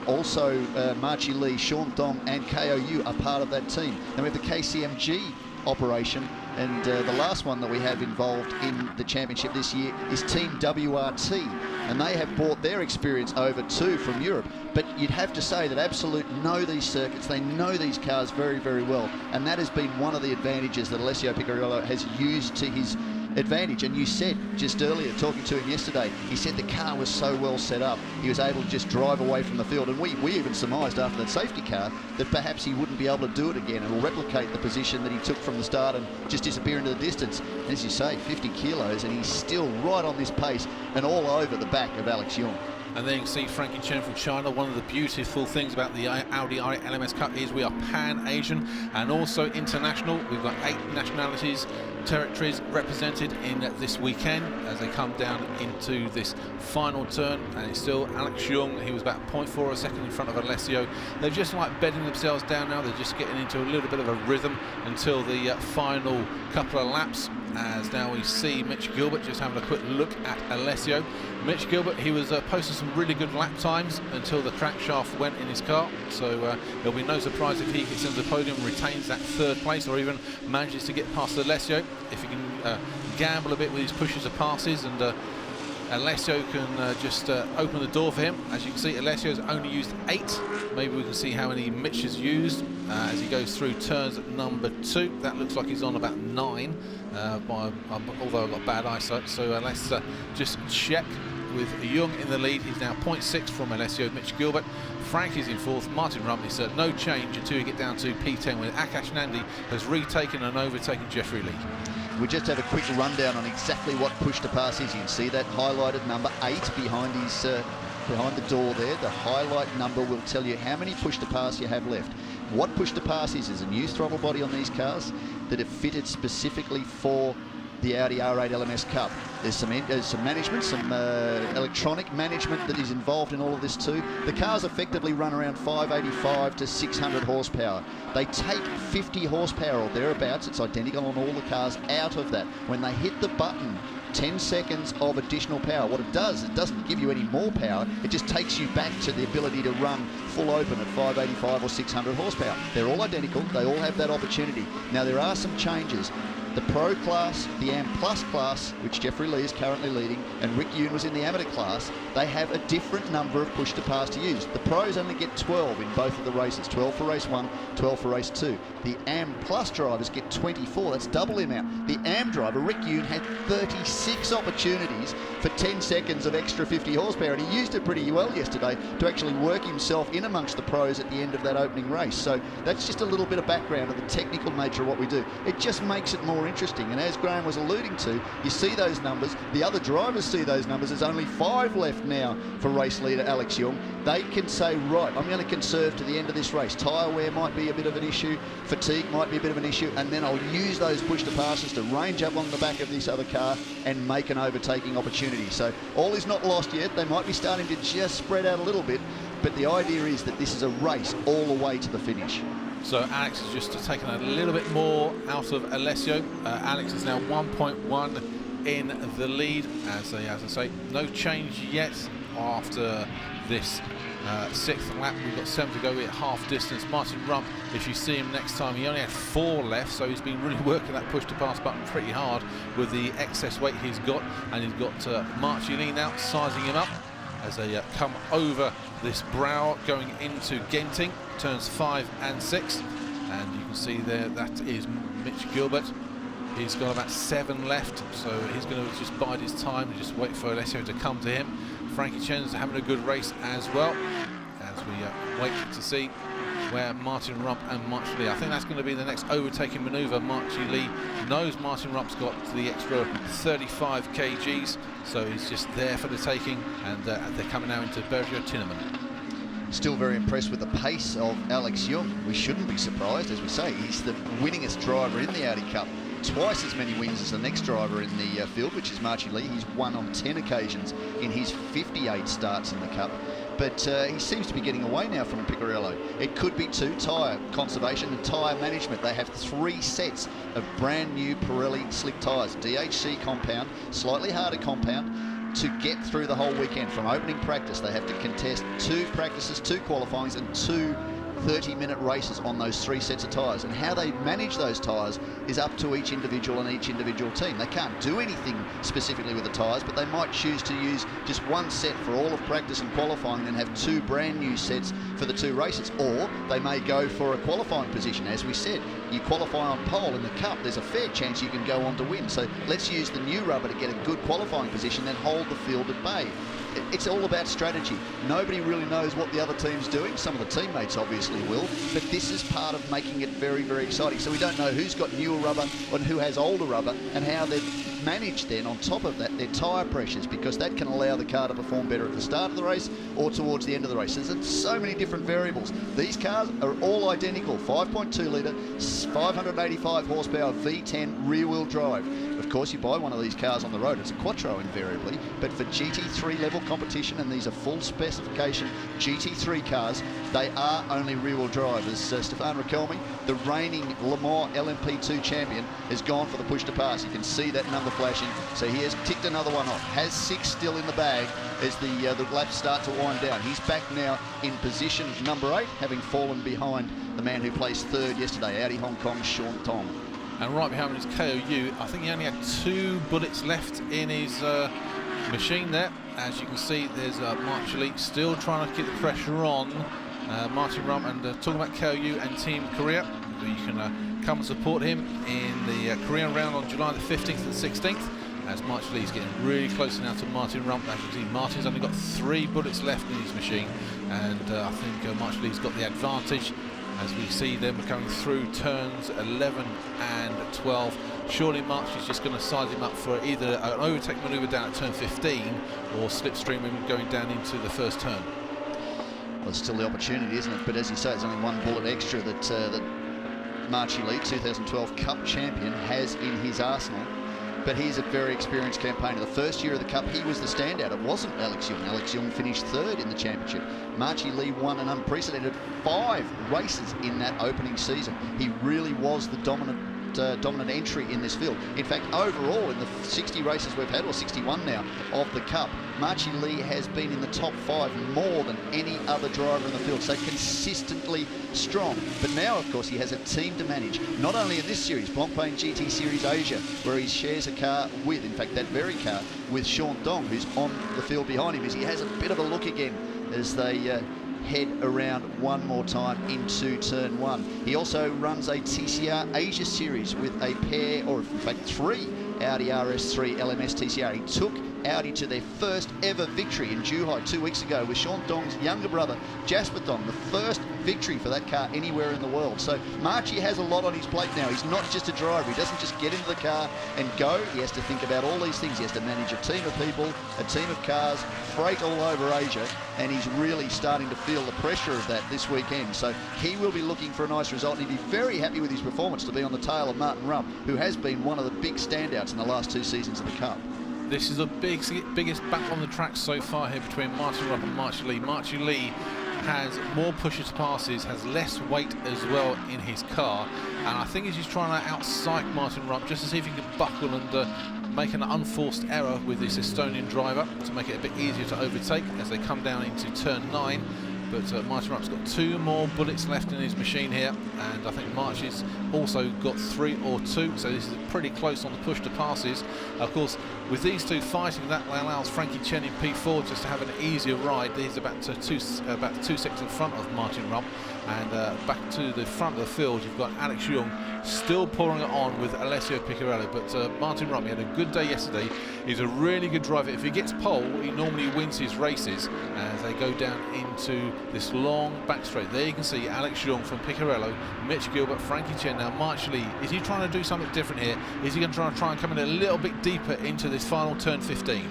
also Marchi Lee, Sean Thong and KOU are part of that team. Then we have the KCMG operation, and the last one that we have involved in the championship this year is Team WRT, and they have brought their experience over too from Europe. But you'd have to say that Absolute know these circuits, they know these cars very, very well, and that has been one of the advantages that Alessio Piccarello has used to his advantage. And you said just earlier, talking to him yesterday, he said the car was so well set up, he was able to just drive away from the field, and we even surmised after that safety car that perhaps he wouldn't be able to do it again and replicate the position that he took from the start and just disappear into the distance. And as you say, 50 kilos, and he's still right on this pace and all over the back of Alex Young. And then you can see Frankie Chen from China. One of the beautiful things about the Audi R8 LMS Cup is we are pan-Asian and also international. We've got 8 nationalities, territories represented in this weekend as they come down into this final turn, and it's still Alex Young. He was about 0.4 a second in front of Alessio. They're just like bedding themselves down now. They're just getting into a little bit of a rhythm until the final couple of laps, as now we see Mitch Gilbert just having a quick look at Alessio. Mitch Gilbert, he was posting some really good lap times until the crankshaft went in his car, so there'll be no surprise if he gets into the podium, retains that 3rd place, or even manages to get past Alessio if he can gamble a bit with his pushes or passes, and Alessio can just open the door for him. As you can see, Alessio's only used 8. Maybe we can see how many Mitch has used as he goes through turns number 2. That looks like he's on about 9, although I've got bad eyesight. So let's just check. With Young in the lead, he's now 0.6 from Alessio. Mitch Gilbert, Frank is in 4th, Martin Rumley, so no change until you get down to P10, where Akash Nandi has retaken and overtaken Jeffrey Lee. We just have a quick rundown on exactly what push to pass is. You can see that highlighted number 8 behind his behind the door there. The highlight number will tell you how many push to pass you have left. What push to pass is a new throttle body on these cars that are fitted specifically for the Audi R8 LMS Cup. There's some management, some electronic management that is involved in all of this too. The cars effectively run around 585 to 600 horsepower. They take 50 horsepower or thereabouts, it's identical on all the cars, out of that. When they hit the button, 10 seconds of additional power. What it does, it doesn't give you any more power, it just takes you back to the ability to run full open at 585 or 600 horsepower. They're all identical, they all have that opportunity. Now there are some changes. The Pro class, the AM Plus class, which Jeffrey Lee is currently leading, and Rick Yoon was in the amateur class, they have a different number of push to pass to use. The Pros only get 12 in both of the races, 12 for race 1, 12 for race 2. The AM Plus drivers get 24, that's double the amount. The AM driver, Rick Yoon, had 36 opportunities for 10 seconds of extra 50 horsepower, and he used it pretty well yesterday to actually work himself in amongst the Pros at the end of that opening race. So that's just a little bit of background of the technical nature of what we do. It just makes it more more interesting. And as Graham was alluding to, you see those numbers, the other drivers see those numbers. There's only 5 left now for race leader Alex Young. They can say, right, I'm going to conserve to the end of this race. Tyre wear might be a bit of an issue, fatigue might be a bit of an issue, and then I'll use those push to passes to range up on the back of this other car and make an overtaking opportunity. So all is not lost yet. They might be starting to just spread out a little bit, but the idea is that this is a race all the way to the finish. So Alex has just taken a little bit more out of Alessio. Alex is now 1.1 in the lead. As I say, no change yet after this 6th lap. We've got 7 to go at half distance. Martin Rump, if you see him next time, he only had 4 left, so he's been really working that push to pass button pretty hard with the excess weight he's got. And he's got Marci Lee now sizing him up as they come over this brow going into Genting, turns 5 and 6. And you can see there, that is Mitch Gilbert. He's got about 7 left, so he's going to just bide his time and just wait for Alessio to come to him. Frankie Chen's having a good race as well, as we wait to see where Martin Rump and Marci Lee. I think that's going to be the next overtaking manoeuvre. Marci Lee knows Martin Rump's got the extra 35 kgs, so he's just there for the taking, and they're coming now into Berger Tinneman. Still very impressed with the pace of Alex Young. We shouldn't be surprised, as we say, he's the winningest driver in the Audi Cup. Twice as many wins as the next driver in the field, which is Marci Lee. He's won on 10 occasions in his 58 starts in the Cup. But he seems to be getting away now from Picarello. It could be 2, tyre conservation and tyre management. They have 3 sets of brand new Pirelli slick tyres. DHC compound, slightly harder compound, to get through the whole weekend. From opening practice, they have to contest 2 practices, 2 qualifyings and 2 30-minute races on those 3 sets of tyres, and how they manage those tyres is up to each individual and each individual team. They can't do anything specifically with the tyres, but they might choose to use just 1 set for all of practice and qualifying and have 2 brand new sets for the 2 races, or they may go for a qualifying position. As we said, you qualify on pole in the Cup, there's a fair chance you can go on to win, so let's use the new rubber to get a good qualifying position and hold the field at bay. It's all about strategy. Nobody really knows what the other team's doing. Some of the teammates obviously will, but this is part of making it very, very exciting. So we don't know who's got newer rubber and who has older rubber, and how they've managed then on top of that their tyre pressures, because that can allow the car to perform better at the start of the race or towards the end of the race. There's so many different variables. These cars are all identical, 5.2 litre, 585 horsepower V10 rear-wheel drive. Of course, you buy one of these cars on the road, it's a Quattro invariably, but for GT3 level competition, and these are full specification GT3 cars, they are only rear-wheel drive. As Stefan Rakelmi, the reigning Le Mans LMP2 champion, has gone for the push to pass. You can see that number flashing, so he has ticked another one off. Has 6 still in the bag as the laps start to wind down. He's back now in position number 8, having fallen behind the man who placed 3rd yesterday, Audi Hong Kong's Sean Tong. And right behind him is KOU. I think he only had 2 bullets left in his machine there. As you can see, there's Marci Lee still trying to keep the pressure on Martin Rump. And talking about KOU and Team Korea, you can come and support him in the Korean round on July the 15th and 16th. As Marci Lee's getting really close now to Martin Rump. As you can see, Martin's only got 3 bullets left in his machine, and I think Marci Lee's got the advantage. As we see them coming through turns 11 and 12. Surely Marci's just going to size him up for either an overtake manoeuvre down at turn 15 or slipstream him going down into the first turn. Well, it's still the opportunity, isn't it? But as you say, there's only 1 bullet extra that Marci Lee, 2012 Cup champion, has in his arsenal. But he's a very experienced campaigner. The first year of the Cup, he was the standout. It wasn't Alex Young. Alex Young finished 3rd in the championship. Marci Lee won an unprecedented 5 races in that opening season. He really was the dominant entry in this field. In fact, overall, in the 60 races we've had, or 61 now, of the Cup, Marci Lee has been in the top 5 more than any other driver in the field, so consistently strong. But now, of course, he has a team to manage, not only in this series, Blancpain GT Series Asia, where he shares a car with, in fact, that very car, with Sean Dong, who's on the field behind him, as he has a bit of a look again as they head around one more time into turn 1. He also runs a TCR Asia Series with a pair, or in fact 3 Audi RS3 LMS TCR. He took Audi to their first ever victory in Zhuhai 2 weeks ago with Sean Dong's younger brother, Jasper Dong, the first victory for that car anywhere in the world. So Marchie has a lot on his plate now. He's not just a driver. He doesn't just get into the car and go. He has to think about all these things. He has to manage a team of people, a team of cars, freight all over Asia, and he's really starting to feel the pressure of that this weekend. So he will be looking for a nice result, and he'd be very happy with his performance to be on the tail of Martin Rump, who has been one of the big standouts in the last 2 seasons of the Cup. This is the biggest battle on the track so far here between Martin Rump and Marchie Lee. Marchie Lee has more pushes to passes, has less weight as well in his car, and I think he's just trying to out-psych Martin Rump just to see if he can buckle and make an unforced error with this Estonian driver to make it a bit easier to overtake as they come down into turn 9. But Martin Rump's got 2 more bullets left in his machine here, and I think Marchie's also got 3 or 2, so this is pretty close on the push to passes. Of course, with these two fighting, that allows Frankie Chen in P4 just to have an easier ride. He's about 2 seconds in front of Martin Rump, and back to the front of the field, you've got Alex Young still pouring it on with Alessio Piccarello. But Martin Rump, he had a good day yesterday. He's a really good driver. If he gets pole, he normally wins his races as they go down into this long back straight. There you can see Alex Young from Piccarello, Mitch Gilbert, Frankie Chen. Now Marchie Lee, is he trying to do something different here? Is he going to try and come in a little bit deeper into this final turn 15?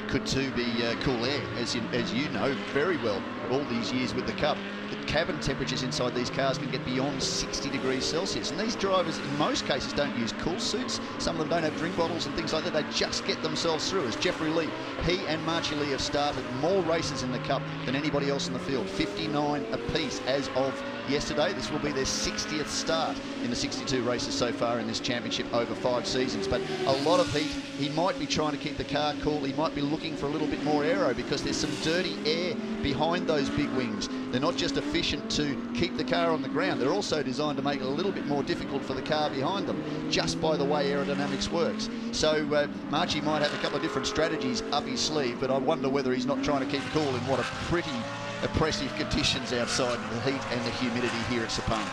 Could too be cool air, as you know very well, all these years with the Cup. The cabin temperatures inside these cars can get beyond 60 degrees Celsius, and these drivers in most cases don't use cool suits. Some of them don't have drink bottles and things like that. They just get themselves through. As Jeffrey Lee, he and Marchie Lee have started more races in the Cup than anybody else in the field, 59 apiece as of yesterday. This will be their 60th start in the 62 races so far in this championship over 5 seasons. But a lot of heat. He might be trying to keep the car cool. He might be looking for a little bit more aero because there's some dirty air behind those big wings. They're not just efficient to keep the car on the ground, they're also designed to make it a little bit more difficult for the car behind them, just by the way aerodynamics works. So Marchie might have a couple of different strategies up his sleeve, but I wonder whether he's not trying to keep cool in what are pretty oppressive conditions outside, the heat and the humidity here at Sepang.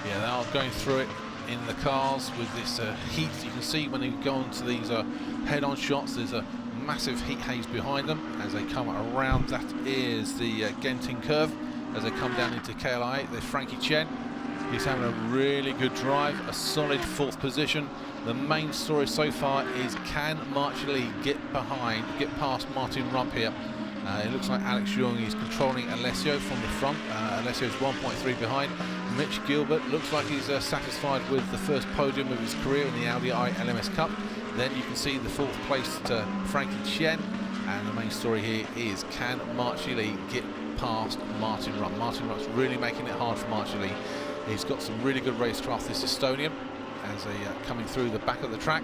Yeah, they are going through it in the cars with this heat. You can see when they go into these head-on shots, there's a massive heat haze behind them as they come around. That is the Genting curve as they come down into KLI8. There's Frankie Chen. He's having a really good drive, a solid 4th position. The main story so far is, can Marchie Lee get past Martin Rump here? It looks like Alex Young is controlling Alessio from the front. Alessio's 1.3 behind. Mitch Gilbert looks like he's satisfied with the first podium of his career in the Audi LMS Cup. Then you can see the 4th place to Frankie Chen. And the main story here is, can Marchie Lee get past Martin Rump? Martin Rump's really making it hard for Marchie Lee. He's got some really good racecraft, this Estonian, as they coming through the back of the track.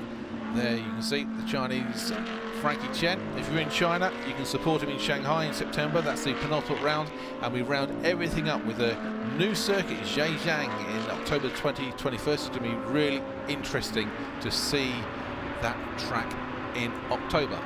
There you can see the Chinese Frankie Chen. If you're in China, you can support him in Shanghai in September. That's the penultimate round, and we round everything up with a new circuit, Zhejiang, in October 2021. It's going to be really interesting to see that track in October.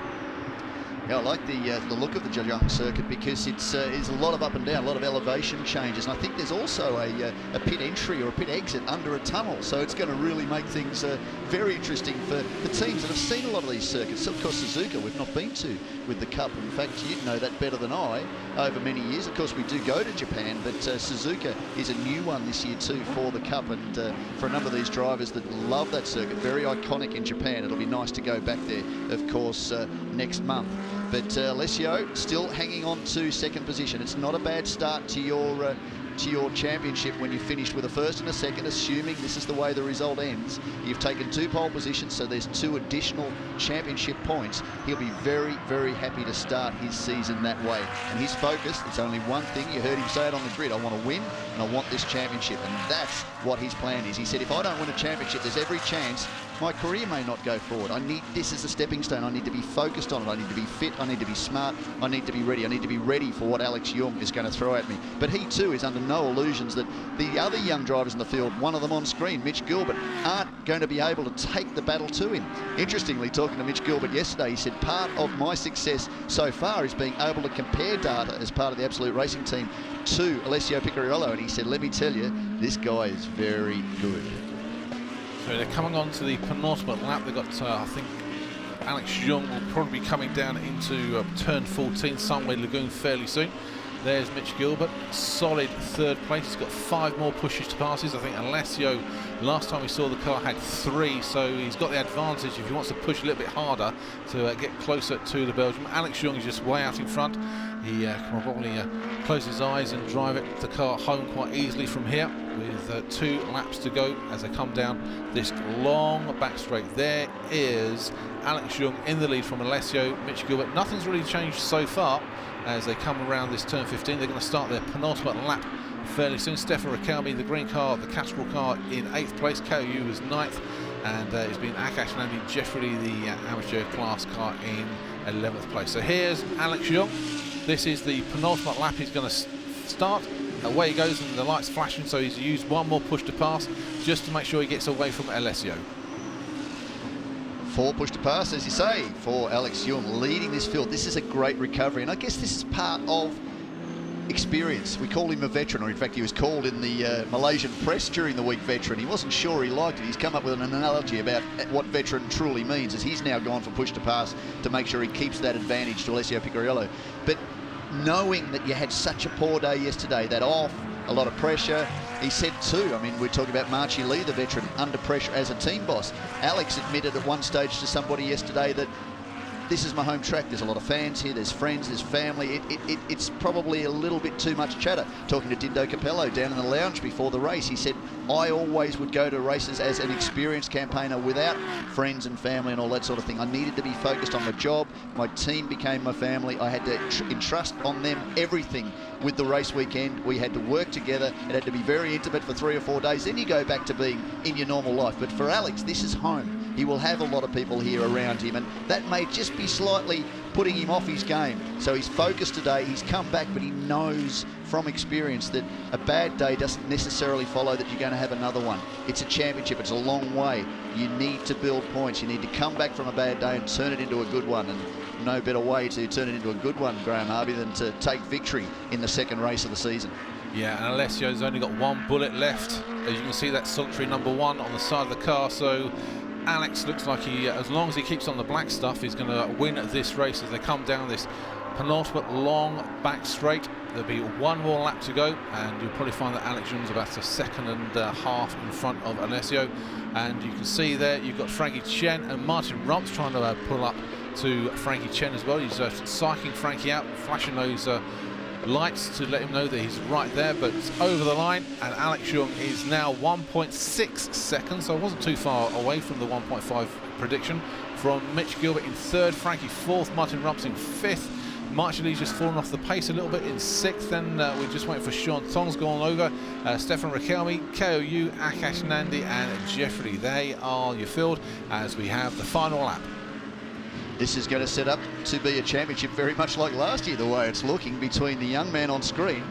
Yeah, I like the look of the Zhejiang circuit because it's a lot of up and down, a lot of elevation changes, and I think there's also a pit entry or a pit exit under a tunnel, so it's going to really make things very interesting for teams that have seen a lot of these circuits. So of course Suzuka we've not been to with the Cup. In fact, you'd know that better than I over many years. Of course we do go to Japan, but Suzuka is a new one this year too for the Cup, and for a number of these drivers that love that circuit, very iconic in Japan. It'll be nice to go back there, of course, next month. But Alessio still hanging on to 2nd position. It's not a bad start to your championship when you finished with a 1st and a 2nd, assuming this is the way the result ends. You've taken 2 pole positions, so there's 2 additional championship points. He'll be very, very happy to start his season that way. And his focus, it's only one thing. You heard him say it on the grid: I want to win and I want this championship. And that's what his plan is. He said, if I don't win a championship, there's every chance my career may not go forward. I need this as a stepping stone. I need to be focused on it. I need to be fit. I need to be smart. I need to be ready. I need to be ready for what Alex Young is going to throw at me. But he too is under no illusions that the other young drivers in the field, one of them on screen, Mitch Gilbert, aren't going to be able to take the battle to him. Interestingly, talking to Mitch Gilbert yesterday, he said part of my success so far is being able to compare data as part of the Absolute Racing team to Alessio Piccarello, and he said, let me tell you, this guy is very good. So they're coming on to the penultimate lap. They've got, I think, Alex Young will probably be coming down into turn 14, Sunway Lagoon, fairly soon. There's Mitch Gilbert, solid third place. He's got 5 more pushes to passes. I think Alessio, last time we saw the car, had 3, so he's got the advantage if he wants to push a little bit harder to get closer to the Belgian. Alex Young is just way out in front. He can probably close his eyes and drive the car home quite easily from here, with 2 laps to go as they come down this long back straight. There is Alex Young in the lead from Alessio. Mitch Gilbert, nothing's really changed so far as they come around this turn 15. They're going to start their penultimate lap fairly soon. Stefan Riquelme, the green car, the Castrol car, in 8th place. KOU was 9th, and it's been Akash and Andy Jeffrey, the amateur class car, in 11th place. So here's Alex Young. This is the penultimate lap. He's going to start. Away he goes, and the light's flashing, so he's used 1 more push to pass just to make sure he gets away from Alessio. 4 push to pass, as you say, for Alex Young, leading this field. This is a great recovery, and I guess this is part of experience. We call him a veteran, or in fact he was called in the Malaysian press during the week veteran. He wasn't sure he liked it. He's come up with an analogy about what veteran truly means, as he's now gone for push to pass to make sure he keeps that advantage to Alessio Picariello. But knowing that you had such a poor day yesterday, that off, a lot of pressure. He said too, I mean, we're talking about Marchie Lee, the veteran, under pressure as a team boss. Alex admitted at one stage to somebody yesterday that this is my home track. There's a lot of fans here, there's friends, there's family. It's probably a little bit too much chatter. Talking to Dindo Capello down in the lounge before the race, he said, I always would go to races as an experienced campaigner without friends and family and all that sort of thing. I needed to be focused on the job. My team became my family. I had to entrust on them everything with the race weekend. We had to work together. It had to be very intimate for 3 or 4 days. Then you go back to being in your normal life. But for Alex, this is home. He will have a lot of people here around him, and that may just be slightly putting him off his game. So he's focused today, he's come back, but he knows from experience that a bad day doesn't necessarily follow that you're going to have another one. It's a championship, it's a long way. You need to build points. You need to come back from a bad day and turn it into a good one. And no better way to turn it into a good one, Graham Harvey, than to take victory in the 2nd race of the season. Yeah, and Alessio's only got 1 bullet left. As you can see, that solitary number 1 on the side of the car. So Alex looks like he, as long as he keeps on the black stuff, he's going to win this race as they come down this penultimate long back straight. There'll be 1 more lap to go, and you'll probably find that Alex Young's about a second and a half in front of Alessio. And you can see there you've got Frankie Chen and Martin Rumps trying to pull up to Frankie Chen as well. He's psyching Frankie out, flashing those lights to let him know that he's right there, but it's over the line, and Alex Young is now 1.6 seconds, so I wasn't too far away from the 1.5 prediction from Mitch Gilbert in 3rd, Frankie 4th, Martin Rumps in 5th. Marchie Lee's just fallen off the pace a little bit in 6th, then we're just waiting for Sean Tong's gone over. Stefan Riquelme, KOU, Akash Nandi and Jeffrey. They are your field as we have the final lap. This is going to set up to be a championship very much like last year, the way it's looking, between the young man on screen,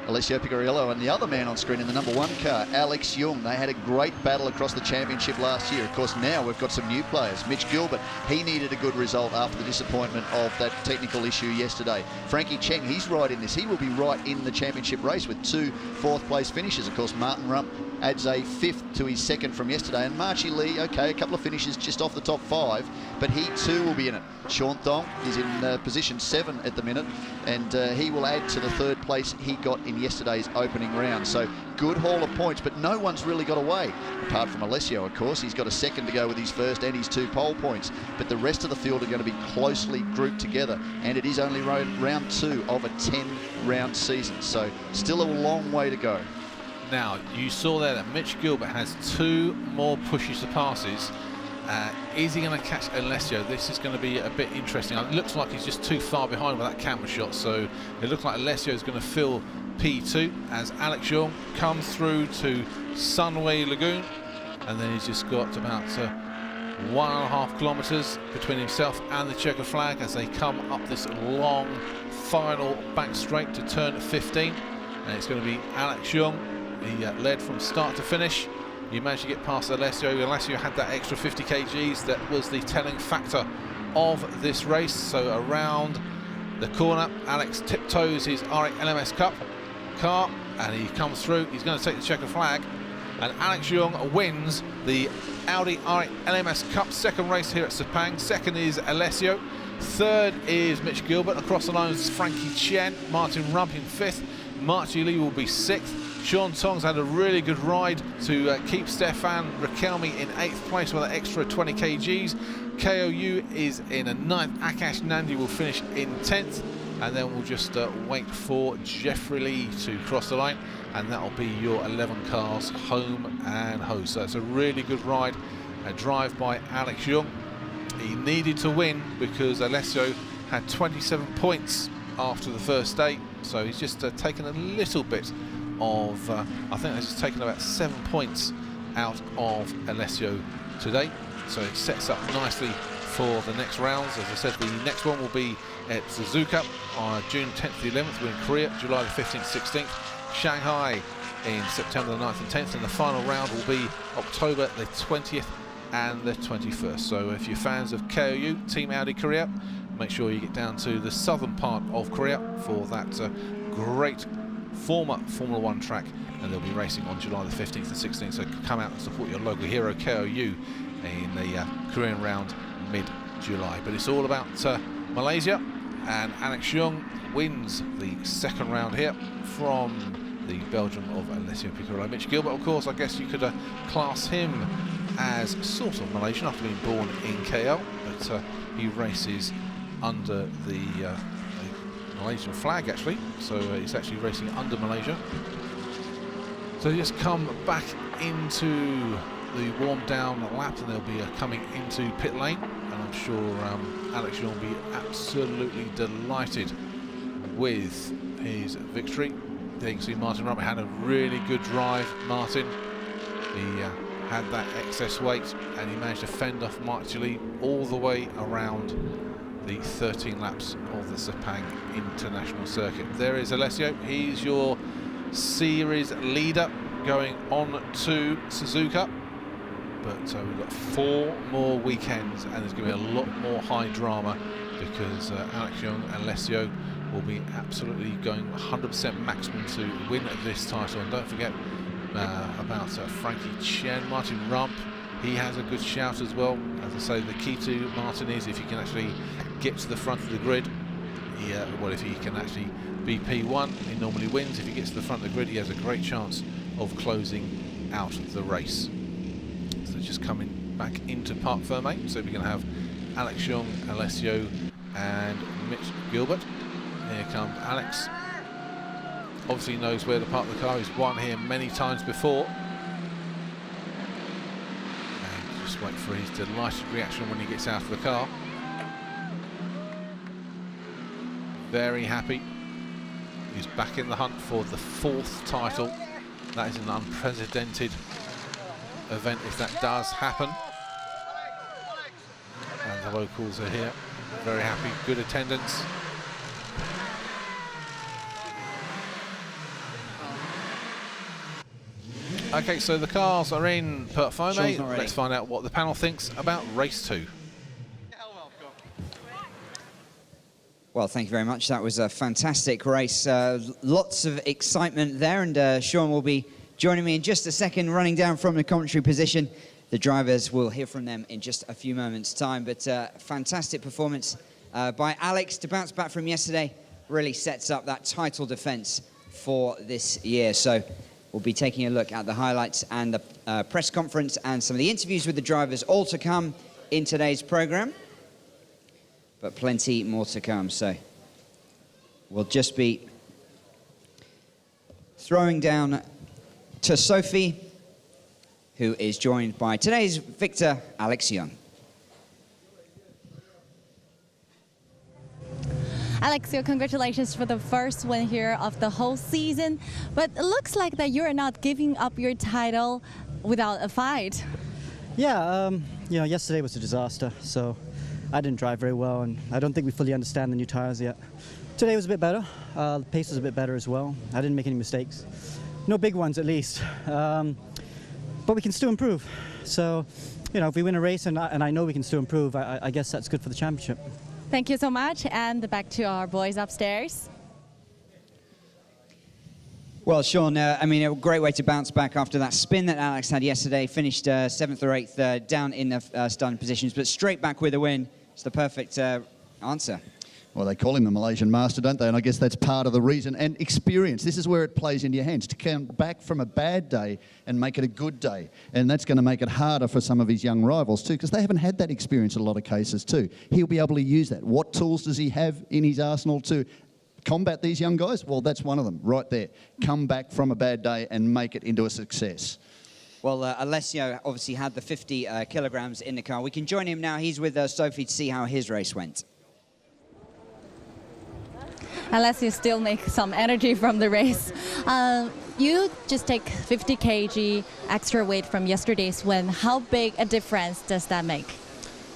Alessio Picariello, and the other man on screen in the number 1 car, Alex Young. They had a great battle across the championship last year. Of course, now we've got some new players. Mitch Gilbert, he needed a good result after the disappointment of that technical issue yesterday. Frankie Cheng, he's right in this. He will be right in the championship race with 2 4th-place finishes. Of course, Martin Rump adds a 5th to his 2nd from yesterday. And Marchie Lee, okay, a couple of finishes just off the top 5, but he too will be in it. Sean Thong is in position 7 at the minute, and he will add to the 3rd place he got in yesterday's opening round. So good haul of points, but no one's really got away, apart from Alessio, of course. He's got a 2nd to go with his 1st and his 2 pole points, but the rest of the field are going to be closely grouped together, and it is only round 2 of a 10-round season, so still a long way to go. Now, you saw there that Mitch Gilbert has 2 more pushes to passes. Is he going to catch Alessio? This is going to be a bit interesting. It looks like he's just too far behind with that camera shot, so it looks like Alessio is going to fill P2 as Alex Young comes through to Sunway Lagoon, and then he's just got about 1.5 kilometres between himself and the checker flag as they come up this long final back straight to turn 15, and it's going to be Alex Young. He led from start to finish. He managed to get past Alessio. Alessio had that extra 50 kgs. That was the telling factor of this race. So around the corner, Alex tiptoes his R8 LMS Cup car, and he comes through. He's going to take the checker flag. And Alex Young wins the Audi LMS Cup second race here at Sepang. Second is Alessio. Third is Mitch Gilbert. Across the line is Frankie Chen. Martin Rump in fifth. Marty Lee will be sixth. Sean Tongs had a really good ride to keep Stefan Rakelmi in 8th place with an extra 20 kgs. KOU is in a 9th. Akash Nandi will finish in 10th. And then we'll just wait for Jeffrey Lee to cross the line, and that'll be your 11 cars home and hose. So it's a really good ride, a drive by Alex Young. He needed to win because Alessio had 27 points after the first day, so he's just taken a little bit of, I think he's just taken about 7 points out of Alessio today. So it sets up nicely for the next rounds. As I said, the next one will be at Suzuka on June 10th to the 11th. We're in Korea, July the 15th, 16th. Shanghai in September the 9th and 10th. And the final round will be October the 20th and the 21st. So if you're fans of KOU, Team Audi Korea, make sure you get down to the southern part of Korea for that great former Formula 1 track. And they'll be racing on July the 15th and 16th. So come out and support your local hero, KOU, in the Korean round mid-July. But it's all about Malaysia, and Alex Young wins the second round here from the Belgium of Alessio Picarello. Mitch Gilbert, of course, I guess you could class him as sort of Malaysian after being born in KL, but he races under the Malaysian flag actually, so he's actually racing under Malaysia. So just come back into the warm down lap, and they'll be coming into pit lane, and I'm sure Alex Young will be absolutely delighted with his victory. There you can see Martin Rump had a really good drive. Martin, he had that excess weight, and he managed to fend off Marty all the way around the 13 laps of the Sepang International Circuit. There is Alessio. He's your series leader going on to Suzuka. But we've got 4 more weekends, and there's going to be a lot more high drama because Alex Young and Alessio will be absolutely going 100% maximum to win this title. And don't forget about Frankie Chen. Martin Rump, he has a good shout as well. As I say, the key to Martin is if he can actually get to the front of the grid. Well, if he can actually be P1, he normally wins. If he gets to the front of the grid, he has a great chance of closing out the race. So just coming back into Parc Fermé, so we're going to have Alex Young, Alessio and Mitch Gilbert. Here comes Alex. Obviously knows where to park the car. He's won here many times before. And just wait for his delighted reaction when he gets out of the car. Very happy. He's back in the hunt for the 4th title. That is an unprecedented event if that does happen. And the locals are here, very happy, good attendance. Okay, so the cars are in Parc Fermé. Let's find out what the panel thinks about race 2. Well, thank you very much. That was a fantastic race. Lots of excitement there, and Sean will be joining me in just a second, running down from the commentary position. The drivers, will hear from them in just a few moments' time. But fantastic performance by Alex to bounce back from yesterday. Really sets up that title defence for this year. So we'll be taking a look at the highlights and the press conference and some of the interviews with the drivers, all to come in today's programme. But plenty more to come. So we'll just be throwing down to Sophie, who is joined by today's victor, Alex Young. Alexio, congratulations for the first win here of the whole season. But it looks like that you are not giving up your title without a fight. Yeah, you know, yesterday was a disaster, so I didn't drive very well, and I don't think we fully understand the new tires yet. Today was a bit better. The pace was a bit better as well. I didn't make any mistakes. No big ones, at least. But we can still improve. So, you know, if we win a race, and I know we can still improve, I guess that's good for the championship. Thank you so much, and back to our boys upstairs. Well, Sean, I mean, a great way to bounce back after that spin that Alex had yesterday. Finished 7th or 8th down in the starting positions, but straight back with a win. It's the perfect answer. Well, they call him the Malaysian master, don't they? And I guess that's part of the reason. And experience. This is where it plays into your hands, to come back from a bad day and make it a good day. And that's going to make it harder for some of his young rivals too, because they haven't had that experience in a lot of cases too. He'll be able to use that. What tools does he have in his arsenal to combat these young guys? Well, that's one of them right there. Come back from a bad day and make it into a success. Well, Alessio obviously had the 50 kilograms in the car. We can join him now. He's with Sophie to see how his race went. Alessio still makes some energy from the race. You just take 50 kg extra weight from yesterday's win. How big a difference does that make?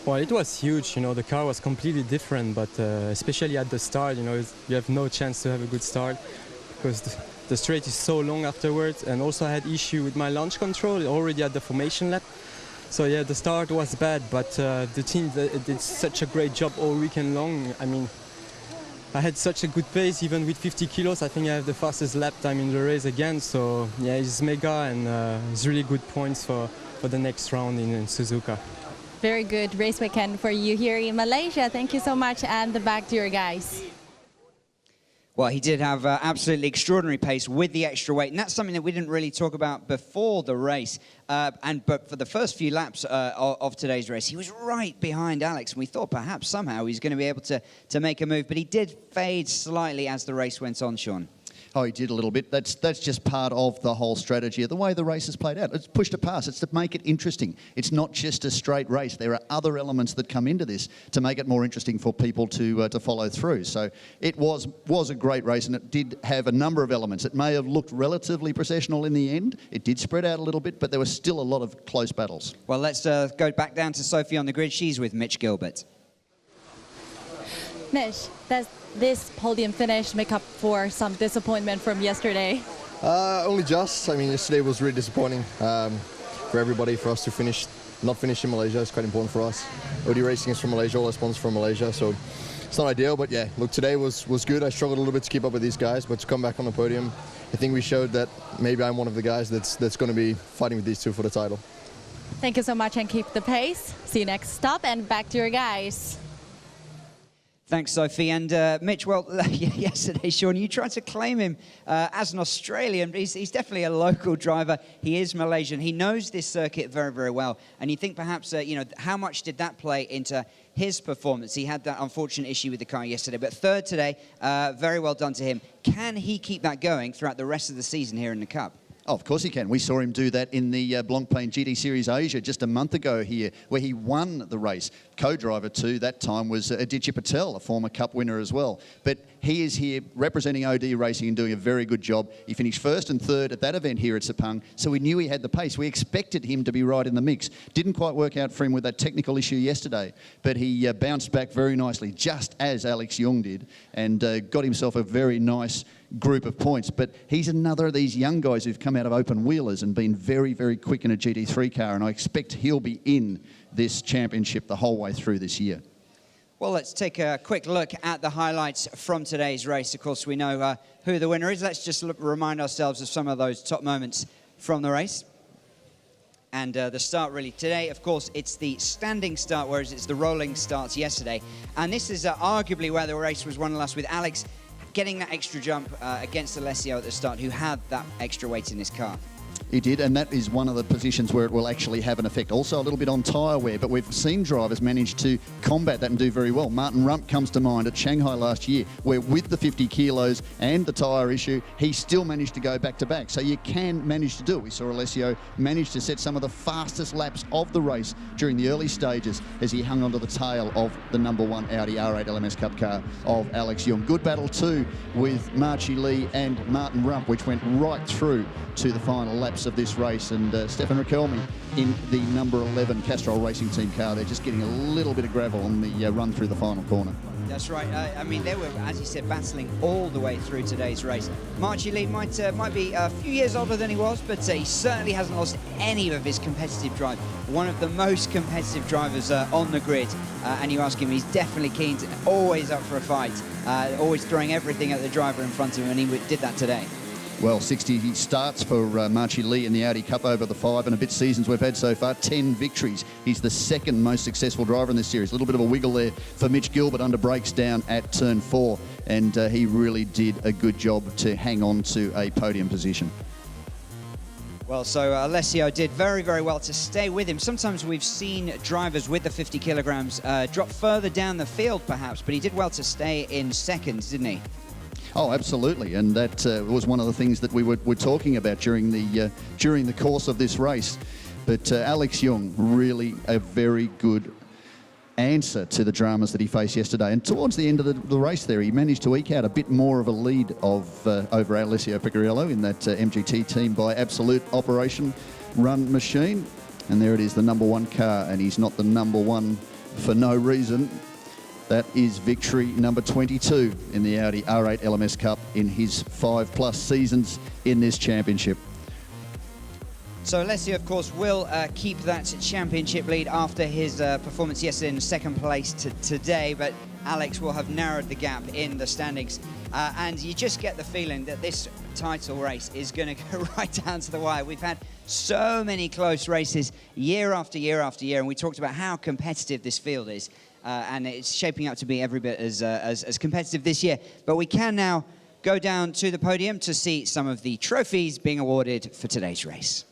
Well, it was huge. You know, the car was completely different, but especially at the start, you know, you have no chance to have a good start because the straight is so long afterwards. And also I had issue with my launch control already at the formation lap. So yeah, the start was bad, but the team did such a great job all weekend long. I mean, I had such a good pace, even with 50 kilos. I think I have the fastest lap time in the race again. So yeah, it's mega, and it's really good points for the next round in Suzuka. Very good race weekend for you here in Malaysia. Thank you so much, and back to your guys. Well, he did have absolutely extraordinary pace with the extra weight, and that's something that we didn't really talk about before the race. But for the first few laps of today's race, he was right behind Alex, and we thought perhaps somehow he was going to be able to make a move, but he did fade slightly as the race went on, Sean. Oh, he did a little bit. That's just part of the whole strategy of the way the race is played out. It's pushed it past. It's to make it interesting. It's not just a straight race. There are other elements that come into this to make it more interesting for people to follow through. So it was a great race, and it did have a number of elements. It may have looked relatively processional in the end. It did spread out a little bit, but there was still a lot of close battles. Well, let's go back down to Sophie on the grid. She's with Mitch Gilbert. Mitch, does this podium finish make up for some disappointment from yesterday? Only just. I mean, yesterday was really disappointing for everybody. For us to not finish in Malaysia is quite important for us. Audi Racing is from Malaysia, all our sponsors from Malaysia, so it's not ideal. But yeah, look, today was good. I struggled a little bit to keep up with these guys, but to come back on the podium, I think we showed that maybe I'm one of the guys that's going to be fighting with these two for the title. Thank you so much, and keep the pace. See you next stop, and back to your guys. Thanks, Sophie. And Mitch, well, yesterday, Sean, you tried to claim him as an Australian, but he's definitely a local driver. He is Malaysian. He knows this circuit very, very well. And you think perhaps, how much did that play into his performance? He had that unfortunate issue with the car yesterday, but third today, very well done to him. Can he keep that going throughout the rest of the season here in the Cup? Oh, of course he can. We saw him do that in the Blancpain GT Series Asia just a month ago here, where he won the race. Co-driver too, that time was Aditya Patel, a former Cup winner as well. But he is here representing OD Racing and doing a very good job. He finished first and third at that event here at Sepang, so we knew he had the pace. We expected him to be right in the mix. Didn't quite work out for him with that technical issue yesterday, but he bounced back very nicely, just as Alex Young did, and got himself a very nice group of points. But he's another of these young guys who've come out of open wheelers and been very, very quick in a GT3 car, and I expect he'll be in this championship the whole way through this year. Well, let's take a quick look at the highlights from today's race. Of course, we know who the winner is. Let's just remind ourselves of some of those top moments from the race. And the start really today, of course, it's the standing start, whereas it's the rolling starts yesterday. And this is arguably where the race was won last, with Alex getting that extra jump against Alessio at the start, who had that extra weight in his car. He did, and that is one of the positions where it will actually have an effect. Also a little bit on tyre wear, but we've seen drivers manage to combat that and do very well. Martin Rump comes to mind at Shanghai last year, where with the 50 kilos and the tyre issue, he still managed to go back-to-back. So you can manage to do it. We saw Alessio manage to set some of the fastest laps of the race during the early stages as he hung onto the tail of the #1 Audi R8 LMS Cup car of Alex Young. Good battle too with Marchie Lee and Martin Rump, which went right through to the final laps of this race, and Stefan Riquelme in the #11 Castrol Racing Team car. They're just getting a little bit of gravel on the run through the final corner. That's right. I mean, they were, as you said, battling all the way through today's race. Marchie Lee might be a few years older than he was, but he certainly hasn't lost any of his competitive drive. One of the most competitive drivers on the grid, and you ask him, he's definitely keen, always up for a fight, always throwing everything at the driver in front of him, and he did that today. Well, 60 starts for Marchi Lee in the Audi Cup over the 5 and a bit seasons we've had so far, 10 victories. He's the second most successful driver in this series. A little bit of a wiggle there for Mitch Gilbert under brakes down at turn 4, and he really did a good job to hang on to a podium position. Well, so Alessio did very, very well to stay with him. Sometimes we've seen drivers with the 50 kilograms drop further down the field, perhaps, but he did well to stay in seconds, didn't he? Oh, absolutely, and that was one of the things that we were talking about during the course of this race. But Alex Young, really a very good answer to the dramas that he faced yesterday. And towards the end of the race there, he managed to eke out a bit more of a lead over Alessio Picariello in that MGT team by absolute operation run machine. And there it is, the number 1 car, and he's not the number 1 for no reason. That is victory number 22 in the Audi R8 LMS Cup in his 5+ seasons in this championship. So Alessio, of course, will keep that championship lead after his performance yesterday in second place today, but Alex will have narrowed the gap in the standings. And you just get the feeling that this title race is going to go right down to the wire. We've had so many close races year after year after year, and we talked about how competitive this field is. And it's shaping up to be every bit as competitive this year. But we can now go down to the podium to see some of the trophies being awarded for today's race.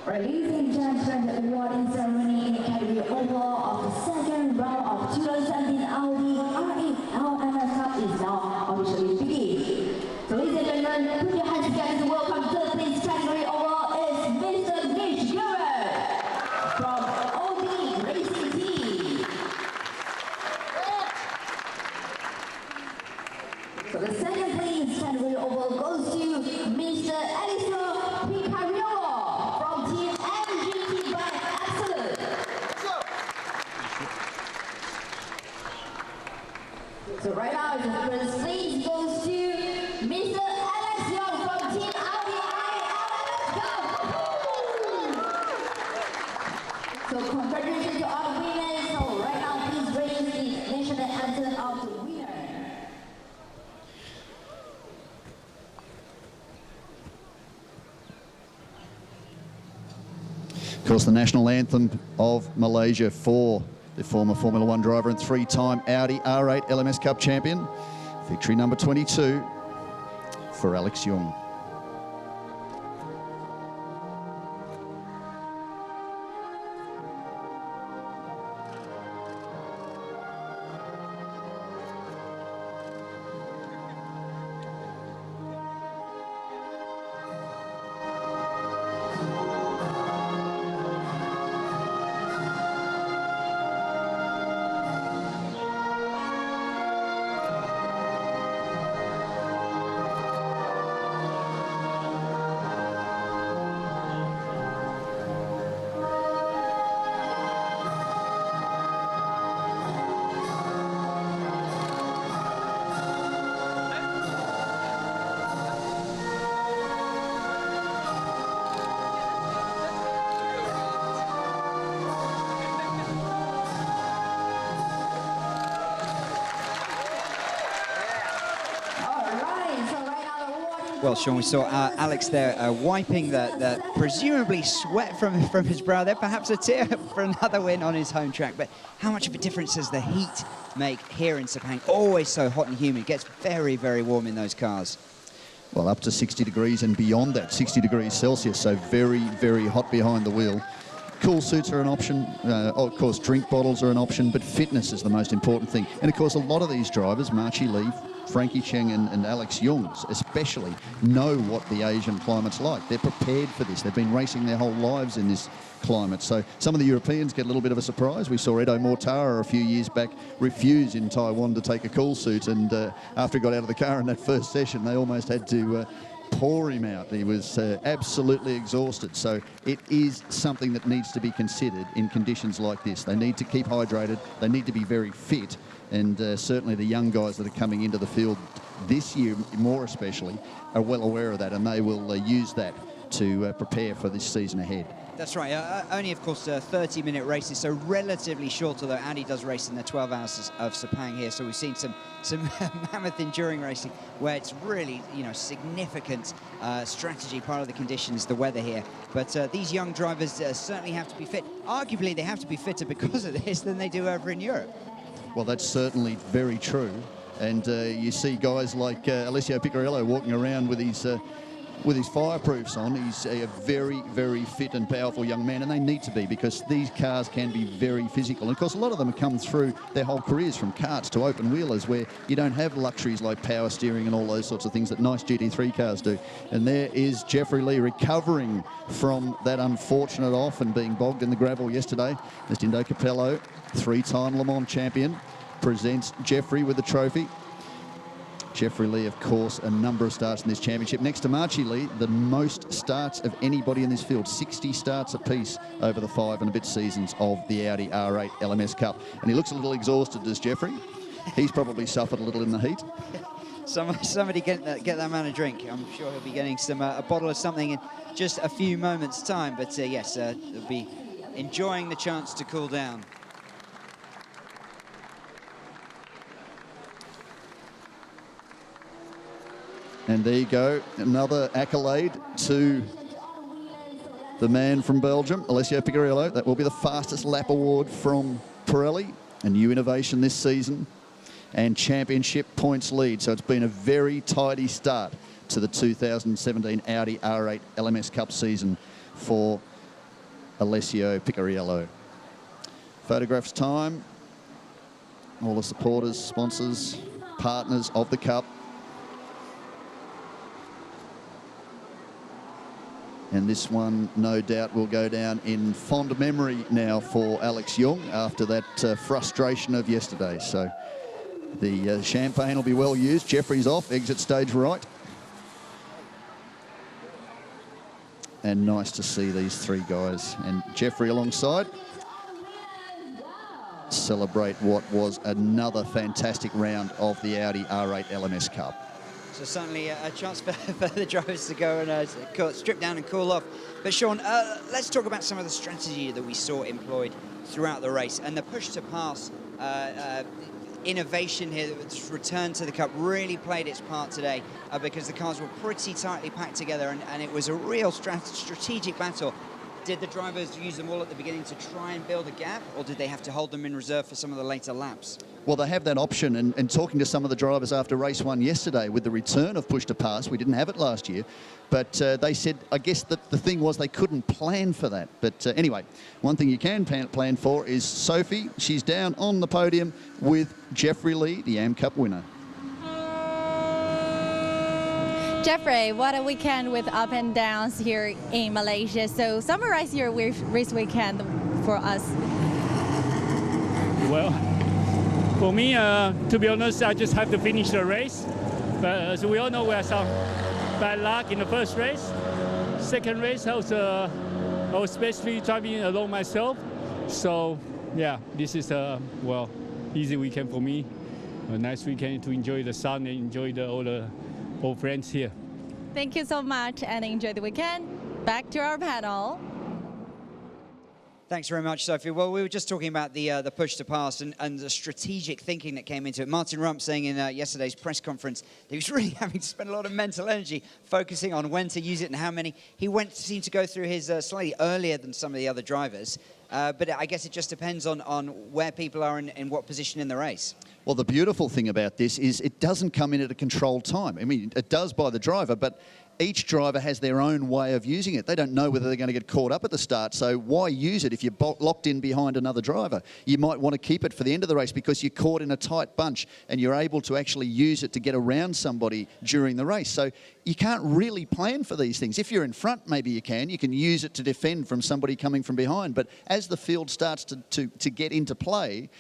Ladies and gentlemen, the awarding ceremony in the category overall of the second round of 2017 Audi R8 LMS Cup is now officially beginning. So ladies and gentlemen, put your hands together to welcome third place category overall is Mr. Mitch Gilbert from Audi Racing Team. So the second place category overall goes to Mr. Alessio Picariello from Team MGT by Absolute. So right now the first place goes to Mr. Alex Young from Team Audi I. So congratulations to all the winners. So right now please raise the national anthem of the winner. Of course, the national anthem of Malaysia for the former Formula 1 driver and 3-time Audi R8 LMS Cup champion. Victory number 22 for Alex Young. Well, Sean, we saw Alex there wiping the presumably sweat from his brow there, perhaps a tear for another win on his home track. But how much of a difference does the heat make here in Sepang? Always so hot and humid. It gets very, very warm in those cars. Well, up to 60 degrees and beyond that, 60 degrees Celsius, so very, very hot behind the wheel. Cool suits are an option. Of course, drink bottles are an option, but fitness is the most important thing. And of course, a lot of these drivers, Marchi Lee, Frankie Cheng and Alex Young especially, know what the Asian climate's like. They're prepared for this. They've been racing their whole lives in this climate. So some of the Europeans get a little bit of a surprise. We saw Edo Mortara a few years back refuse in Taiwan to take a cool suit, and after he got out of the car in that first session, they almost had to pour him out. He was absolutely exhausted. So it is something that needs to be considered in conditions like this. They need to keep hydrated. They need to be very fit. And certainly the young guys that are coming into the field this year, more especially, are well aware of that, and they will use that to prepare for this season ahead. That's right. Only, of course, 30-minute races, so relatively short, although Audi does race in the 12 hours of Sepang here. So we've seen some mammoth enduring racing where it's really, significant strategy. Part of the conditions, the weather here. But these young drivers certainly have to be fit. Arguably, they have to be fitter because of this than they do over in Europe. Well, that's certainly very true. And you see guys like Alessio Picariello walking around with his fireproofs on. He's a very, very fit and powerful young man, and they need to be, because these cars can be very physical. And of course, a lot of them have come through their whole careers from karts to open wheelers, where you don't have luxuries like power steering and all those sorts of things that nice GT3 cars do. And there is Jeffrey Lee recovering from that unfortunate off and being bogged in the gravel yesterday. Mestindo Capello, three-time Le Mans champion, presents Jeffrey with the trophy. Jeffrey Lee, of course, a number of starts in this championship. Next to Marchi Lee, the most starts of anybody in this field, 60 starts apiece over the 5 and a bit seasons of the Audi R8 LMS Cup. And he looks a little exhausted, does Jeffrey? He's probably suffered a little in the heat. Somebody get that man a drink. I'm sure he'll be getting a bottle of something in just a few moments' time. But yes, he'll be enjoying the chance to cool down. And there you go, another accolade to the man from Belgium, Alessio Picariello. That will be the fastest lap award from Pirelli, a new innovation this season, and championship points lead. So it's been a very tidy start to the 2017 Audi R8 LMS Cup season for Alessio Picariello. Photographs time. All the supporters, sponsors, partners of the Cup. And this one, no doubt, will go down in fond memory now for Alex Young after that frustration of yesterday. So the champagne will be well used. Jeffrey's off, exit stage right. And nice to see these three guys. And Jeffrey alongside. Celebrate what was another fantastic round of the Audi R8 LMS Cup. So certainly a chance for the drivers to go and strip down and cool off. But Sean, let's talk about some of the strategy that we saw employed throughout the race. And the push to pass innovation here, this return to the Cup, really played its part today because the cars were pretty tightly packed together, and it was a real strategic battle. Did the drivers use them all at the beginning to try and build a gap, or did they have to hold them in reserve for some of the later laps? Well, they have that option, and talking to some of the drivers after race one yesterday with the return of push to pass, we didn't have it last year, but they said, I guess that the thing was they couldn't plan for that. But anyway, one thing you can plan for is Sophie. She's down on the podium with Jeffrey Lee, the AM Cup winner. Jeffrey, what a weekend with up and downs here in Malaysia. So summarize your race weekend for us. Well, for me, to be honest, I just have to finish the race. But as we all know, we had some bad luck in the first race. Second race, I was basically driving alone myself. So yeah, this is a, well, easy weekend for me. A nice weekend to enjoy the sun and enjoy all the old friends here. Thank you so much and enjoy the weekend. Back to our panel. Thanks very much, Sophie. Well, we were just talking about the push to pass and the strategic thinking that came into it. Martin Rump saying in yesterday's press conference that he was really having to spend a lot of mental energy focusing on when to use it and how many. He seemed to go through his slightly earlier than some of the other drivers. But I guess it just depends on where people are in what position in the race. Well, the beautiful thing about this is it doesn't come in at a controlled time. I mean, it does by the driver, but each driver has their own way of using it. They don't know whether they're going to get caught up at the start, so why use it if you're locked in behind another driver? You might want to keep it for the end of the race because you're caught in a tight bunch and you're able to actually use it to get around somebody during the race. So you can't really plan for these things. If you're in front, maybe you can use it to defend from somebody coming from behind. But as the field starts to get into play,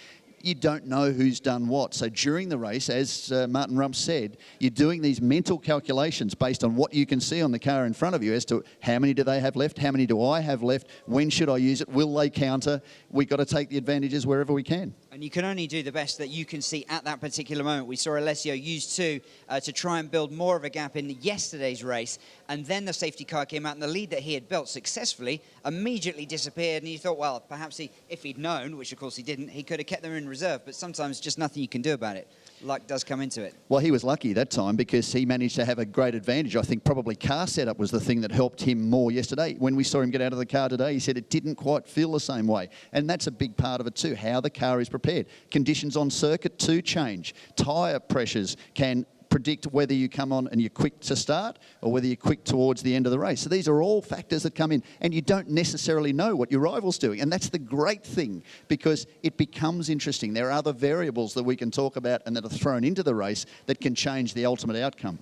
you don't know who's done what. So during the race, as Martin Rump said, you're doing these mental calculations based on what you can see on the car in front of you as to how many do they have left, how many do I have left, when should I use it, will they counter? We've got to take the advantages wherever we can. And you can only do the best that you can see at that particular moment. We saw Alessio use two to try and build more of a gap in yesterday's race. And then the safety car came out, and the lead that he had built successfully immediately disappeared. And you thought, well, perhaps if he'd known, which of course he didn't, he could have kept them in reserve. But sometimes just nothing you can do about it. Luck does come into it. Well, he was lucky that time because he managed to have a great advantage. I think probably car setup was the thing that helped him more yesterday. When we saw him get out of the car today, he said it didn't quite feel the same way. And that's a big part of it too, how the car is prepared. Conditions on circuit too change. Tyre pressures can predict whether you come on and you're quick to start or whether you're quick towards the end of the race. So these are all factors that come in, and you don't necessarily know what your rival's doing. And that's the great thing, because it becomes interesting. There are other variables that we can talk about and that are thrown into the race that can change the ultimate outcome.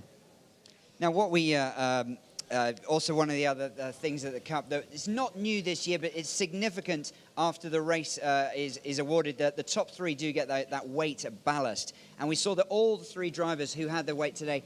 Now, what we also one of the other things at the Cup, though, it's not new this year, but it's significant after the race is awarded, that the top three do get that weight ballast. And we saw that all the three drivers who had the weight today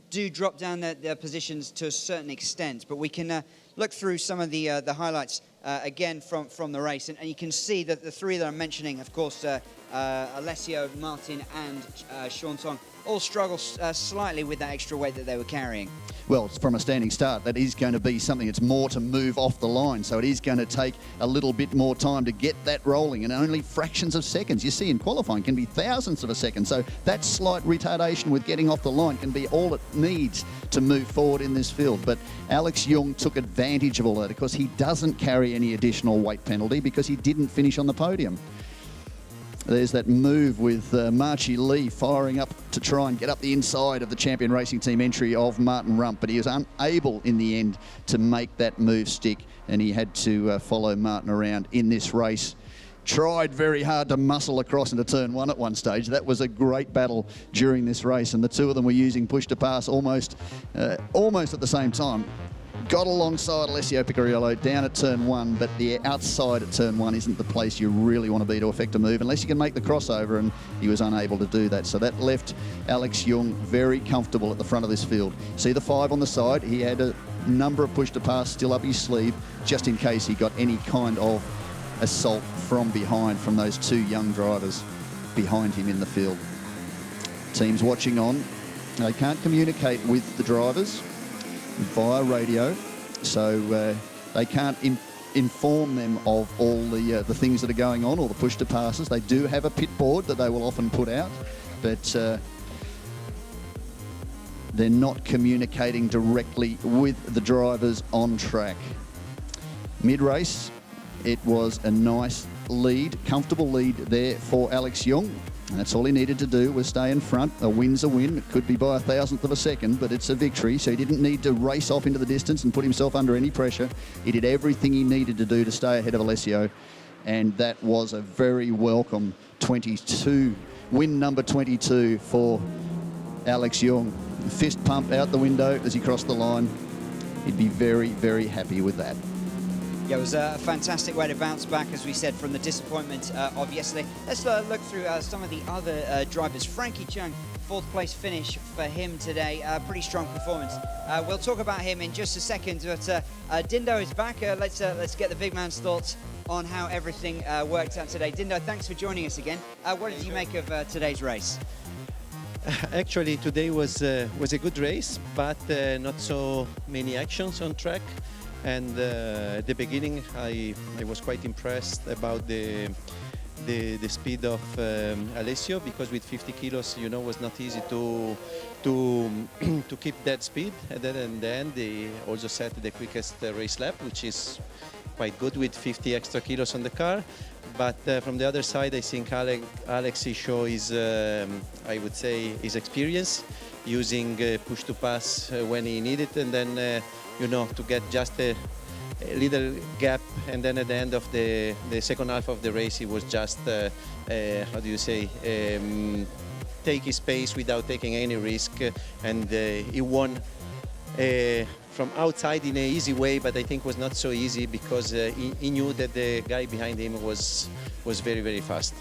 do drop down their positions to a certain extent. But we can look through some of the highlights again from the race. And you can see that the three that I'm mentioning, of course, Alessio, Martin and Sean Tong, all struggle slightly with that extra weight that they were carrying. Well, from a standing start, that is going to be something that's more to move off the line. So it is going to take a little bit more time to get that rolling, and only fractions of seconds. You see in qualifying can be thousandths of a second. So that slight retardation with getting off the line can be all it needs to move forward in this field. But Alex Young took advantage of all that because he doesn't carry any additional weight penalty because he didn't finish on the podium. There's that move with Marchie Lee firing up to try and get up the inside of the Champion Racing Team entry of Martin Rump, but he was unable in the end to make that move stick, and he had to follow Martin around in this race. Tried very hard to muscle across into turn one at one stage. That was a great battle during this race, and the two of them were using push to pass almost at the same time. Got alongside Alessio Picariello down at turn one, but the outside at turn one isn't the place you really want to be to affect a move unless you can make the crossover, and he was unable to do that. So that left Alex Young very comfortable at the front of this field. See the 5 on the side? He had a number of push to pass still up his sleeve just in case he got any kind of assault from behind from those two young drivers behind him in the field. Teams watching on. They can't communicate with the drivers via radio, so they can't inform them of all the things that are going on or the push to passes. They do have a pit board that they will often put out, but they're not communicating directly with the drivers on track. Mid-race, it was a nice lead, comfortable lead there for Alex Young. And that's all he needed to do was stay in front. A win's a win. It could be by a thousandth of a second, but it's a victory. So he didn't need to race off into the distance and put himself under any pressure. He did everything he needed to do to stay ahead of Alessio. And that was a very welcome 22, win number 22 for Alex Young. Fist pump out the window as he crossed the line. He'd be very, very happy with that. Yeah, it was a fantastic way to bounce back, as we said, from the disappointment of yesterday. Let's look through some of the other drivers. Frankie Chung, 4th place finish for him today. Pretty strong performance. We'll talk about him in just a second, but Dindo is back. Let's get the big man's thoughts on how everything worked out today. Dindo, thanks for joining us again. What did you make of today's race? Actually, today was a good race, but not so many actions on track. And at the beginning, I was quite impressed about the speed of Alessio, because with 50 kilos, you know, it was not easy to keep that speed. And then in the end, they also set the quickest race lap, which is quite good with 50 extra kilos on the car. But from the other side, I think Alex show his, I would say, his experience using push to pass when he needed, and then you know, to get just a little gap, and then at the end of the second half of the race, he was just how do you say, take his pace without taking any risk, and he won from outside in an easy way, but I think was not so easy because he knew that the guy behind him was very, very fast.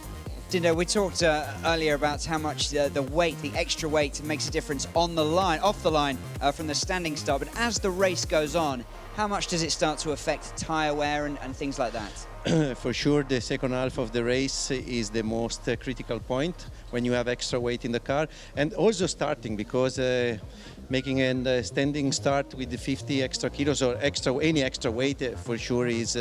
Dindo, we talked earlier about how much the weight, the extra weight, makes a difference on the line, off the line, from the standing start. But as the race goes on, how much does it start to affect tyre wear and things like that? for sure the second half of the race is the most critical point when you have extra weight in the car, and also starting, because making a standing start with the 50 extra kilos or any extra weight for sure is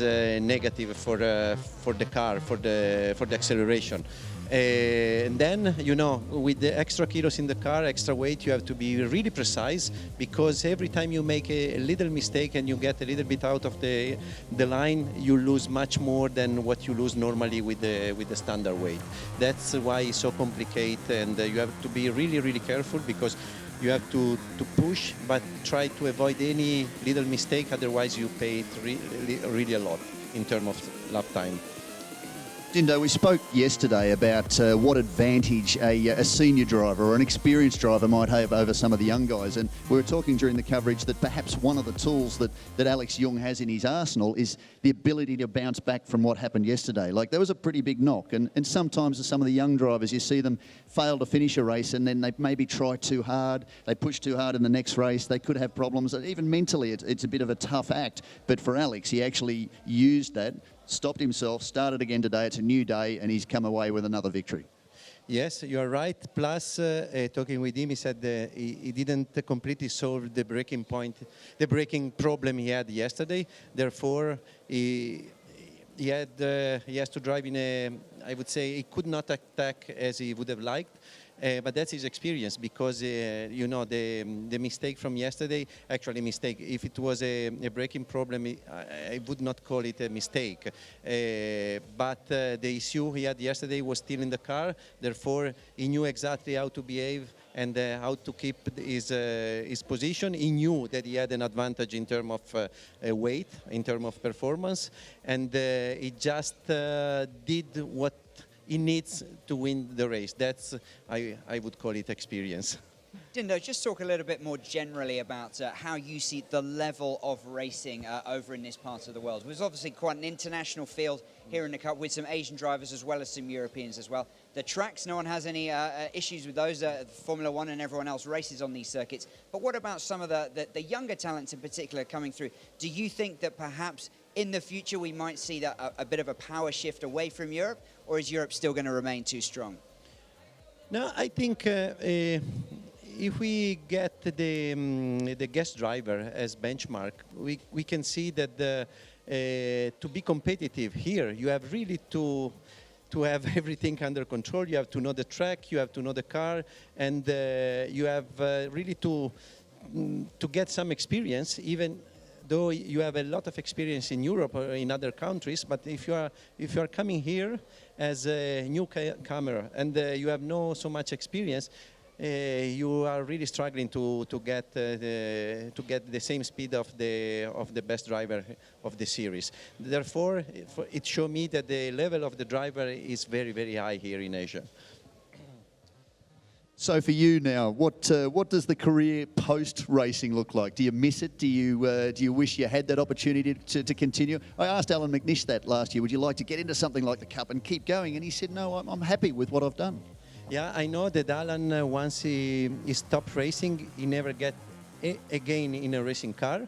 negative for the car, for the acceleration. And then, you know, with the extra kilos in the car, extra weight, you have to be really precise, because every time you make a little mistake and you get a little bit out of the line, you lose much more than what you lose normally with the standard weight. That's why it's so complicated, and you have to be really, really careful, because you have to push, but try to avoid any little mistake, otherwise you pay it really a lot in terms of lap time. Dindo, we spoke yesterday about what advantage a senior driver or an experienced driver might have over some of the young guys, and we were talking during the coverage that perhaps one of the tools that Alex Young has in his arsenal is the ability to bounce back from what happened yesterday. Like, there was a pretty big knock, and sometimes some of the young drivers, you see them fail to finish a race, and then they maybe try too hard, they push too hard in the next race, they could have problems. Even mentally, it's a bit of a tough act, but for Alex, he actually used that, stopped himself, started again today. It's a new day, and he's come away with another victory. Yes, you are right. Plus, talking with him, he said he didn't completely solve the braking point, the braking problem he had yesterday. Therefore, he has to drive in a, I would say, he could not attack as he would have liked. But that's his experience, because you know, the mistake from yesterday, actually mistake, if it was a braking problem, I would not call it a mistake. But the issue he had yesterday was still in the car, therefore he knew exactly how to behave and how to keep his position. He knew that he had an advantage in terms of weight, in terms of performance, and he just did what he needs to win the race. That's, I would call it, experience. Dindo, just talk a little bit more generally about how you see the level of racing over in this part of the world. It was obviously quite an international field here in the Cup, with some Asian drivers as well as some Europeans as well. The tracks, no one has any issues with those. Formula One and everyone else races on these circuits. But what about some of the younger talents in particular coming through? Do you think that perhaps in the future we might see that a bit of a power shift away from Europe, or is Europe still going to remain too strong? No, I think if we get the guest driver as benchmark, we can see that to be competitive here, you have really to have everything under control. You have to know the track, you have to know the car, and you have really to get some experience, even though you have a lot of experience in Europe or in other countries. But if you are coming here as a newcomer and you have no so much experience, you are really struggling to get the same speed of the best driver of the series. Therefore, it showed me that the level of the driver is very, very high here in Asia. So for you now, what does the career post-racing look like? Do you miss it? Do you wish you had that opportunity to continue? I asked Alan McNish that last year. Would you like to get into something like the Cup and keep going? And he said, no, I'm happy with what I've done. Yeah, I know that Alan, once he stopped racing, he never get again in a racing car.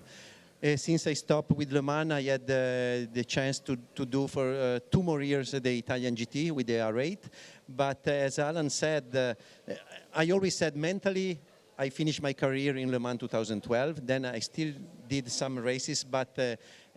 Since I stopped with Le Mans, I had the chance to do for 2 more years the Italian GT with the R8. But as Alan said, I always said mentally, I finished my career in Le Mans 2012. Then I still did some races, but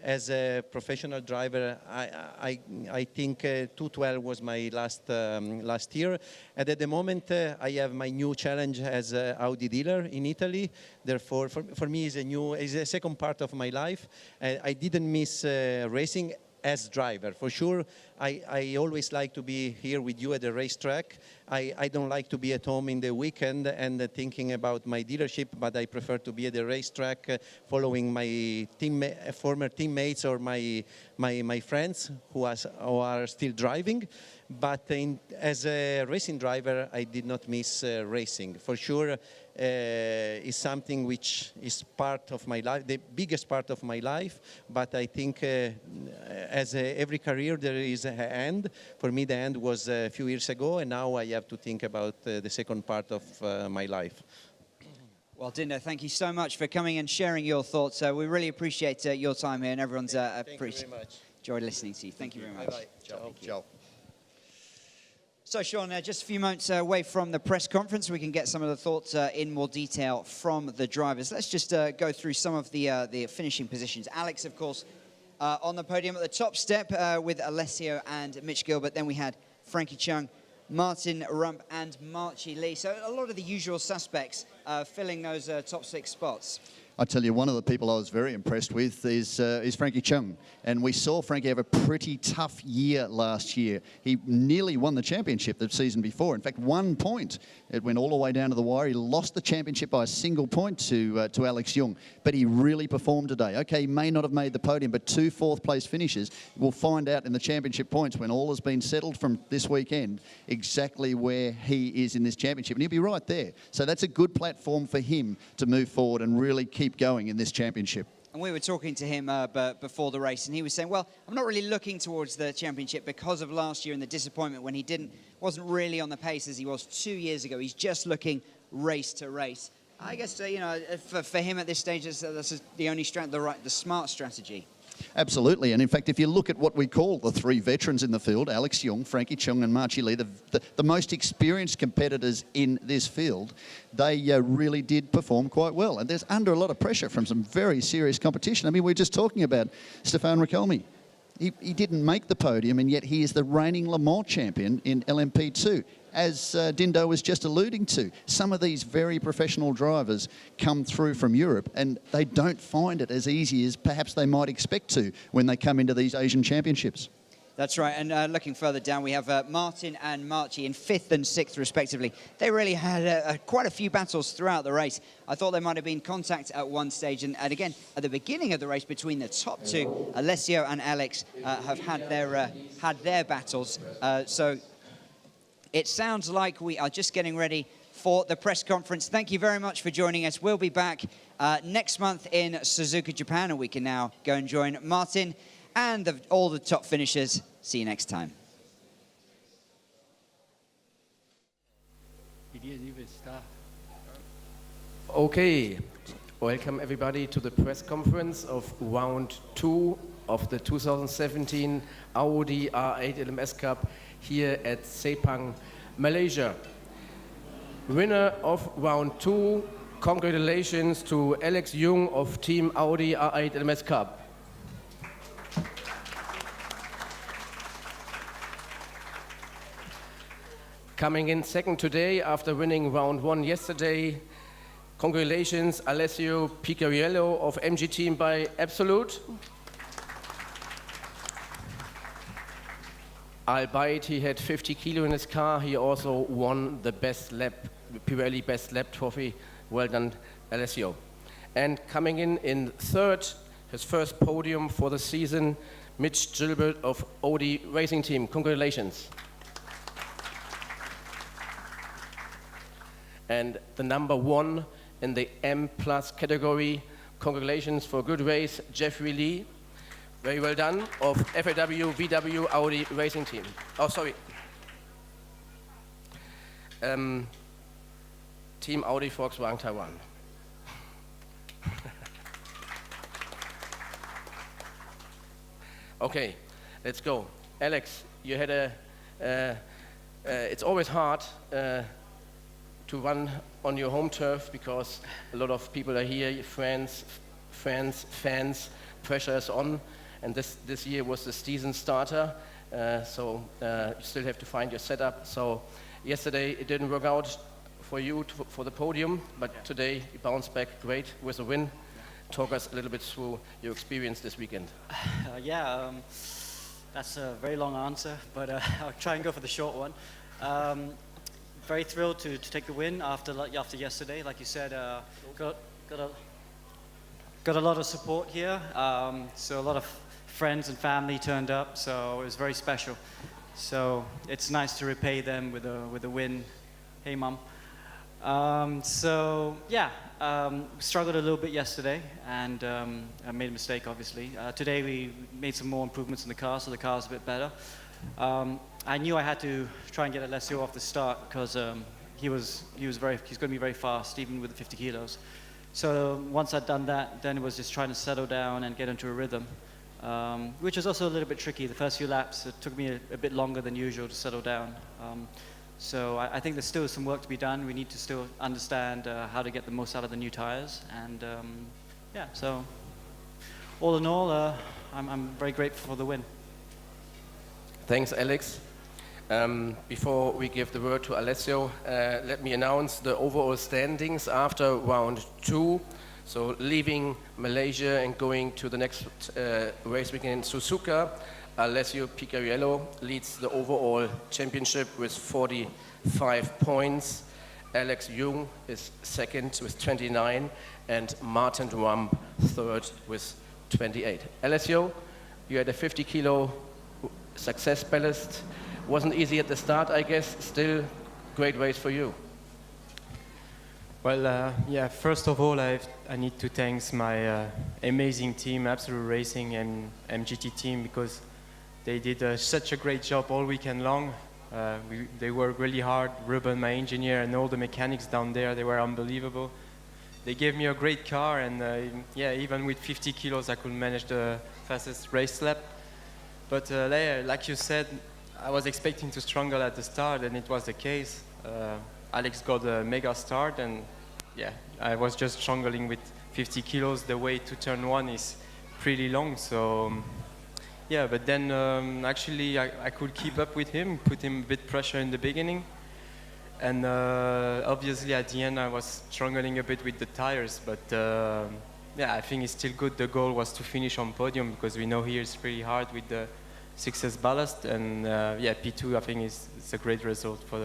as a professional driver, I think 2012 was my last year. And at the moment, I have my new challenge as an Audi dealer in Italy. Therefore, for me, it's a second part of my life. I didn't miss racing as driver. For sure, I always like to be here with you at the racetrack. I don't like to be at home in the weekend and thinking about my dealership, but I prefer to be at the racetrack following my former teammates or my friends who are still driving. But as a racing driver, I did not miss racing. For sure, is something which is part of my life, the biggest part of my life. But I think as every career, there is an end. For me, the end was a few years ago, and now I have to think about the second part of my life. Well, Dindo, thank you so much for coming and sharing your thoughts. We really appreciate your time here, and everyone's appreciating. Thank you very much. Enjoyed listening to you. Thank you very much. Bye-bye. Ciao. So, Sean, just a few moments away from the press conference, we can get some of the thoughts in more detail from the drivers. Let's just go through some of the finishing positions. Alex, of course, on the podium at the top step with Alessio and Mitch Gilbert. Then we had Frankie Chung, Martin Rump, and Marchie Lee. So a lot of the usual suspects filling those top 6 spots. I tell you, one of the people I was very impressed with is Frankie Chung. And we saw Frankie have a pretty tough year last year. He nearly won the championship the season before. In fact, 1 point. It went all the way down to the wire. He lost the championship by a single point to Alex Young. But he really performed today. Okay, he may not have made the podium, but 2 fourth-place finishes. We'll find out in the championship points when all has been settled from this weekend exactly where he is in this championship. And he'll be right there. So that's a good platform for him to move forward and really keep going in this championship. And we were talking to him before the race, and he was saying, well, I'm not really looking towards the championship because of last year and the disappointment when he wasn't really on the pace as he was 2 years ago. He's just looking race to race. I guess, for him at this stage, that's the only the smart strategy. Absolutely, and in fact, if you look at what we call the 3 veterans in the field, Alex Young, Frankie Chung and Marchie Lee, the most experienced competitors in this field, they really did perform quite well. And there's under a lot of pressure from some very serious competition. I mean, we're just talking about Stefan Riquelme. He didn't make the podium, and yet he is the reigning Le Mans champion in LMP2. As Dindo was just alluding to, some of these very professional drivers come through from Europe and they don't find it as easy as perhaps they might expect to when they come into these Asian championships. That's right, and looking further down, we have Martin and Marchie in 5th and 6th, respectively. They really had quite a few battles throughout the race. I thought there might have been contact at one stage, and again, at the beginning of the race between the top 2, Alessio and Alex have had their battles. So it sounds like we are just getting ready for the press conference. Thank you very much for joining us. We'll be back next month in Suzuka, Japan, and we can now go and join Martin and all the top finishers. See you next time. Okay, welcome everybody to the press conference of round 2 of the 2017 Audi R8 LMS Cup here at Sepang, Malaysia. Winner of round 2, congratulations to Alex Young of Team Audi R8 LMS Cup. Coming in second today after winning round 1 yesterday, congratulations Alessio Picariello of MG Team by Absolute. Albeit he had 50 kilo in his car, he also won the Pirelli Best Lap trophy. Well done, Alessio. And coming in third, his first podium for the season, Mitch Gilbert of Audi Racing Team. Congratulations. And the number 1 in the M+ category, congratulations for a good race, Jeffrey Lee. Very well done, of FAW VW Audi Racing Team. Oh, sorry. Team Audi Volkswagen Taiwan. Okay, let's go. Alex, you had it's always hard to run on your home turf because a lot of people are here, fans, pressure is on. And this year was the season starter, so you still have to find your setup. So yesterday it didn't work out for you for the podium, but today you bounced back great with a win. Talk us a little bit through your experience this weekend. That's a very long answer, but I'll try and go for the short one. Very thrilled to take the win after yesterday. Like you said, got a lot of support here. So a lot of friends and family turned up, so it was very special. So it's nice to repay them with a win. Hey, Mum. Struggled a little bit yesterday, and I made a mistake, obviously. Today we made some more improvements in the car, so the car's a bit better. I knew I had to try and get Alessio off the start because he's going to be very fast, even with the 50 kilos. So once I'd done that, then it was just trying to settle down and get into a rhythm. which was also a little bit tricky. The first few laps, it took me a bit longer than usual to settle down. So I think there's still some work to be done. We need to still understand how to get the most out of the new tires. And yeah, so all in all, I'm very grateful for the win. Thanks, Alex. Before we give the word to Alessio, let me announce the overall standings after round 2. So leaving Malaysia and going to the next race weekend in Suzuka, Alessio Picariello leads the overall championship with 45 points. Alex Jung is second with 29, and Martin Rump third with 28. Alessio, you had a 50-kilo success ballast. Wasn't easy at the start, I guess. Still, great race for you. Well, yeah, first of all, I need to thank my amazing team, Absolute Racing and MGT team, because they did such a great job all weekend long. They worked really hard. Ruben, my engineer, and all the mechanics down there, they were unbelievable. They gave me a great car, and yeah, even with 50 kilos, I could manage the fastest race lap. But like you said, I was expecting to struggle at the start, and it was the case. Alex got a mega start, and yeah, I was just struggling with 50 kilos. The way to turn 1 is pretty long, so yeah, but then actually I could keep up with him, put him a bit pressure in the beginning, and obviously at the end I was struggling a bit with the tires, but yeah, I think it's still good. The goal was to finish on podium, because we know here it's pretty hard with the success ballast, and yeah, P2 I think it's a great result for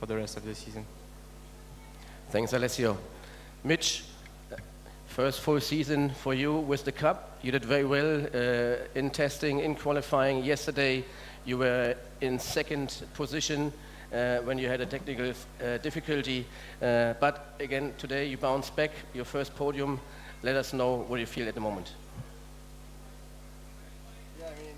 the rest of the season. Thanks, Alessio. Mitch, first full season for you with the Cup. You did very well in testing, in qualifying. Yesterday you were in second position when you had a technical difficulty. But again, today you bounced back, your first podium. Let us know what you feel at the moment. Yeah, I mean,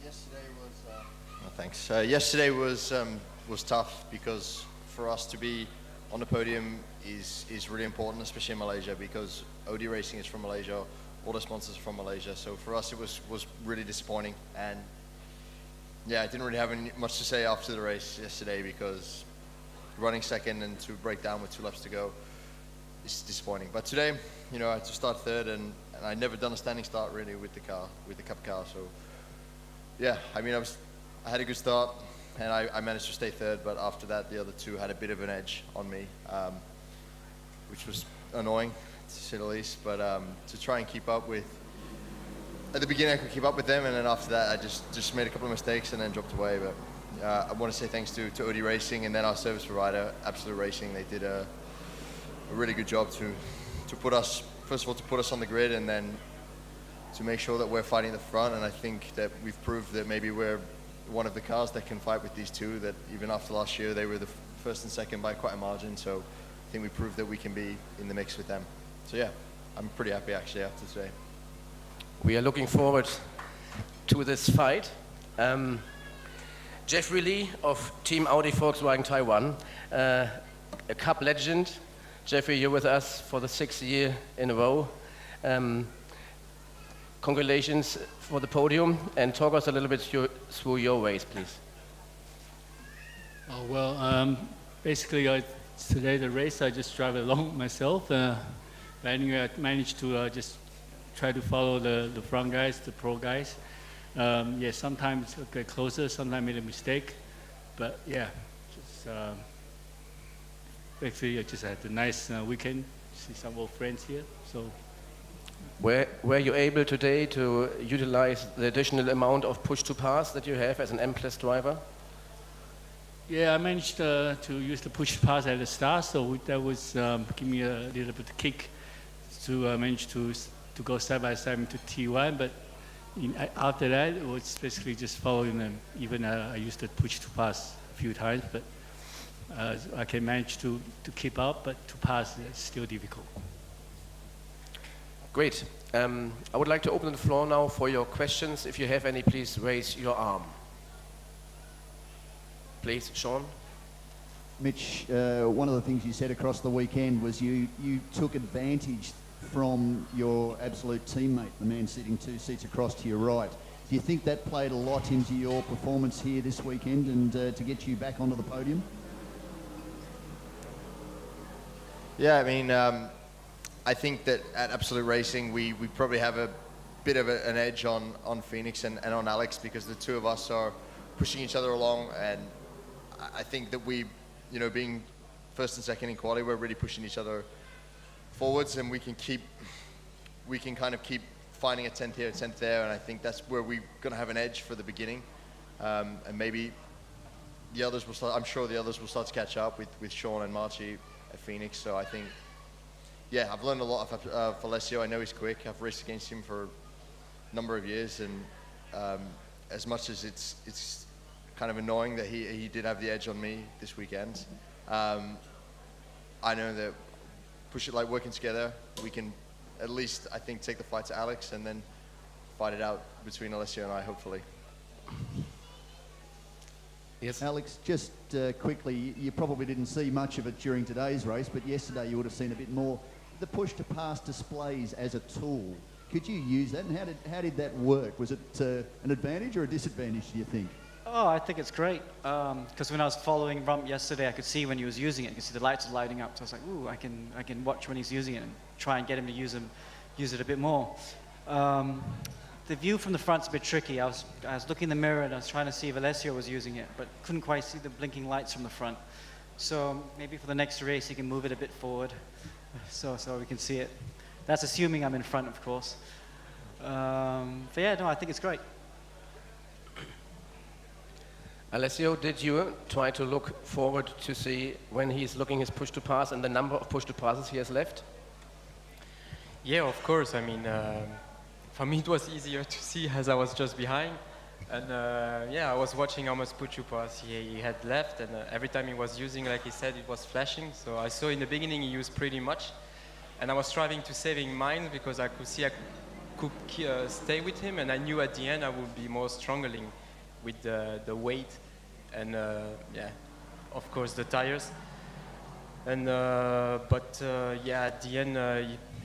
yesterday was... thanks. Yesterday was tough, because for us to be on the podium is really important, especially in Malaysia, because Audi Racing is from Malaysia, all the sponsors are from Malaysia. So for us, it was really disappointing. And yeah, I didn't really have much to say after the race yesterday, because running second and to break down with 2 laps to go is disappointing. But today, you know, I had to start third, and I'd never done a standing start really with the car, with the Cup car. So yeah, I mean, I had a good start, and I managed to stay third, but after that, the other 2 had a bit of an edge on me, which was annoying, to say the least. But to try and keep up with, at the beginning I could keep up with them, and then after that I just made a couple of mistakes and then dropped away. But I want to say thanks to Audi Racing, and then our service provider, Absolute Racing. They did a really good job to put us, first of all, to put us on the grid, and then to make sure that we're fighting the front. And I think that we've proved that maybe we're one of the cars that can fight with these 2, that even after last year they were the first and second by quite a margin. So I think we proved that we can be in the mix with them. So yeah, I'm pretty happy actually after today. We are looking forward to this fight. Jeffrey Lee of Team Audi Volkswagen Taiwan, a Cup legend. Jeffrey, you're with us for the 6th year in a row. Congratulations for the podium, and talk us a little bit through your race, please. Oh, well, basically today the race I just drive along myself. But anyway, I managed to just try to follow the front guys, the pro guys. Yeah, sometimes get closer, sometimes made a mistake, but yeah, just basically I just had a nice weekend. See some old friends here, so. Were you able today to utilize the additional amount of push to pass that you have as an M+ driver? Yeah, I managed to use the push pass at the start, so that was give me a little bit of kick to manage to go side by side into T1. But after that, it was basically just following them. Even I used the push to pass a few times, but I can manage to keep up, but to pass is still difficult. Great. I would like to open the floor now for your questions. If you have any, please raise your arm. Please, Sean. Mitch, one of the things you said across the weekend was you took advantage from your absolute teammate, the man sitting 2 seats across to your right. Do you think that played a lot into your performance here this weekend and to get you back onto the podium? Yeah, I mean, I think that at Absolute Racing, we probably have a bit of an edge on Phoenix and on Alex, because the two of us are pushing each other along, and I think that we, you know, being first and second in quality, we're really pushing each other forwards, and we can kind of keep finding a 10th here, a 10th there, and I think that's where we're going to have an edge for the beginning, and maybe the others will start. I'm sure the others will start to catch up with Sean and Marchi at Phoenix. So I think, yeah, I've learned a lot of Alessio. I know he's quick. I've raced against him for a number of years, and as much as it's kind of annoying that he did have the edge on me this weekend, I know that working together, we can at least, I think, take the fight to Alex and then fight it out between Alessio and I, hopefully. Yes. Alex, just quickly, you probably didn't see much of it during today's race, but yesterday you would have seen a bit more. The push-to-pass displays as a tool, could you use that, and how did that work? Was it an advantage or a disadvantage, do you think? Oh, I think it's great, because when I was following Rump yesterday, I could see when he was using it. I could see the lights were lighting up, so I was like, ooh, I can watch when he's using it and try and get him to use it a bit more. The view from the front's a bit tricky. I was looking in the mirror and I was trying to see if Alessio was using it, but couldn't quite see the blinking lights from the front. So maybe for the next race, he can move it a bit forward, so we can see it. That's assuming I'm in front, of course. But yeah, no, I think it's great. Alessio, did you try to look forward to see when he's looking his push to pass and the number of push to passes he has left? Yeah, of course. I mean, for me it was easier to see as I was just behind. And yeah, I was watching how much push to pass he had left, and every time he was using, like he said, it was flashing. So I saw in the beginning he used pretty much. And I was striving to saving mine because I could see I could stay with him, and I knew at the end I would be more struggling with the weight and yeah, of course the tires. And but yeah, at the end,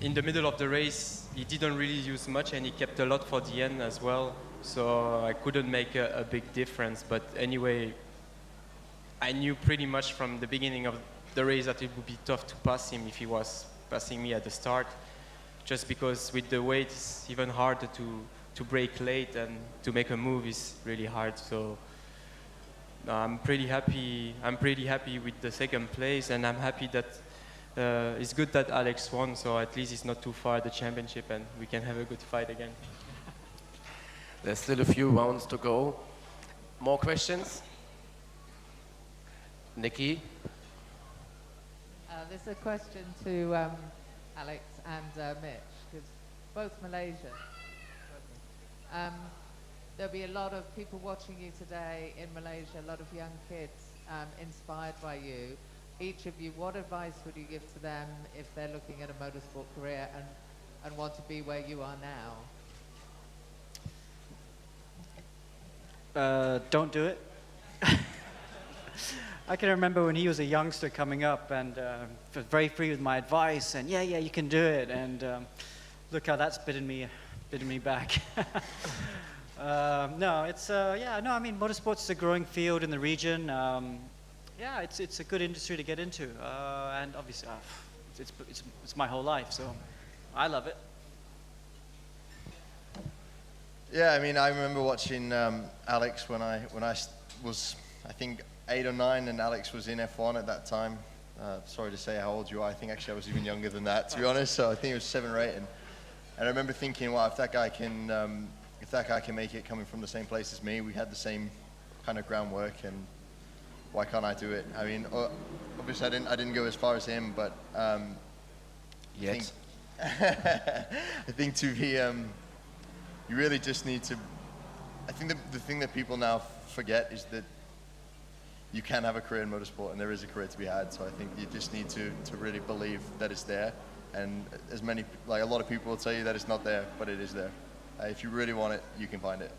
in the middle of the race, he didn't really use much, and he kept a lot for the end as well. So I couldn't make a big difference. But anyway, I knew pretty much from the beginning of the race that it would be tough to pass him if he was passing me at the start, just because with the weight it's even harder to brake late, and to make a move is really hard. So I'm pretty happy with the second place, and I'm happy that it's good that Alex won, so at least it's not too far the championship and we can have a good fight again. There's still a few rounds to go. More questions? Nikki? This is a question to Alex and Mitch, because both Malaysia. There'll be a lot of people watching you today in Malaysia, a lot of young kids inspired by you. Each of you, what advice would you give to them if they're looking at a motorsport career and want to be where you are now? Don't do it. I can remember when he was a youngster coming up, and was very free with my advice, and yeah, you can do it, and look how that's bitten me back. No, it's yeah, no, I mean, motorsports is a growing field in the region. Yeah, it's a good industry to get into, and obviously it's my whole life, so I love it. Yeah, I mean, I remember watching Alex when I was, I think, 8 or 9, and Alex was in F1 at that time. Sorry to say how old you are. I think actually I was even younger than that, to be honest. So I think it was 7 or 8, and I remember thinking, wow, if that guy can make it coming from the same place as me, we had the same kind of groundwork, and why can't I do it? I mean, obviously I didn't go as far as him, but yes. I think to be, you really just need to. I think the thing that people now forget is that you can have a career in motorsport, and there is a career to be had. So I think you just need to really believe that it's there. And a lot of people will tell you that it's not there, but it is there. If you really want it, you can find it.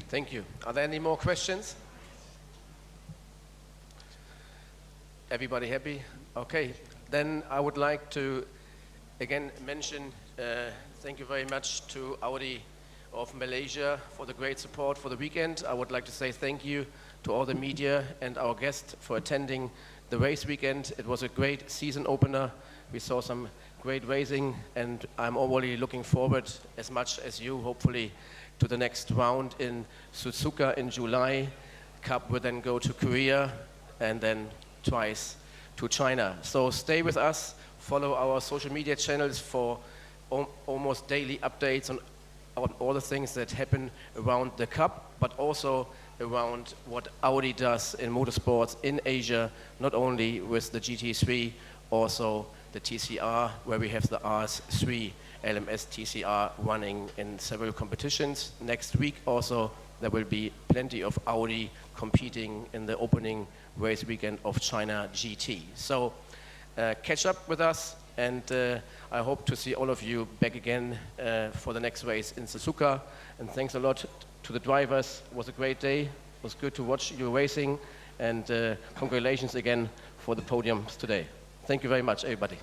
Thank you. Are there any more questions? Everybody happy? Okay. Then I would like to again mention thank you very much to Audi of Malaysia for the great support for the weekend. I would like to say thank you to all the media and our guests for attending the race weekend. It was a great season opener. We saw some great racing, and I'm already looking forward, as much as you, hopefully, to the next round in Suzuka in July. Cup will then go to Korea and then twice to China. So stay with us, follow our social media channels for almost daily updates on all the things that happen around the Cup, but also around what Audi does in motorsports in Asia, not only with the GT3, also the TCR, where we have the RS3 LMS TCR running in several competitions. Next week also there will be plenty of Audi competing in the opening race weekend of China GT. So catch up with us, and I hope to see all of you back again for the next race in Suzuka. And thanks a lot to the drivers. It was a great day. It was good to watch you racing, and congratulations again for the podiums today. Thank you very much, everybody.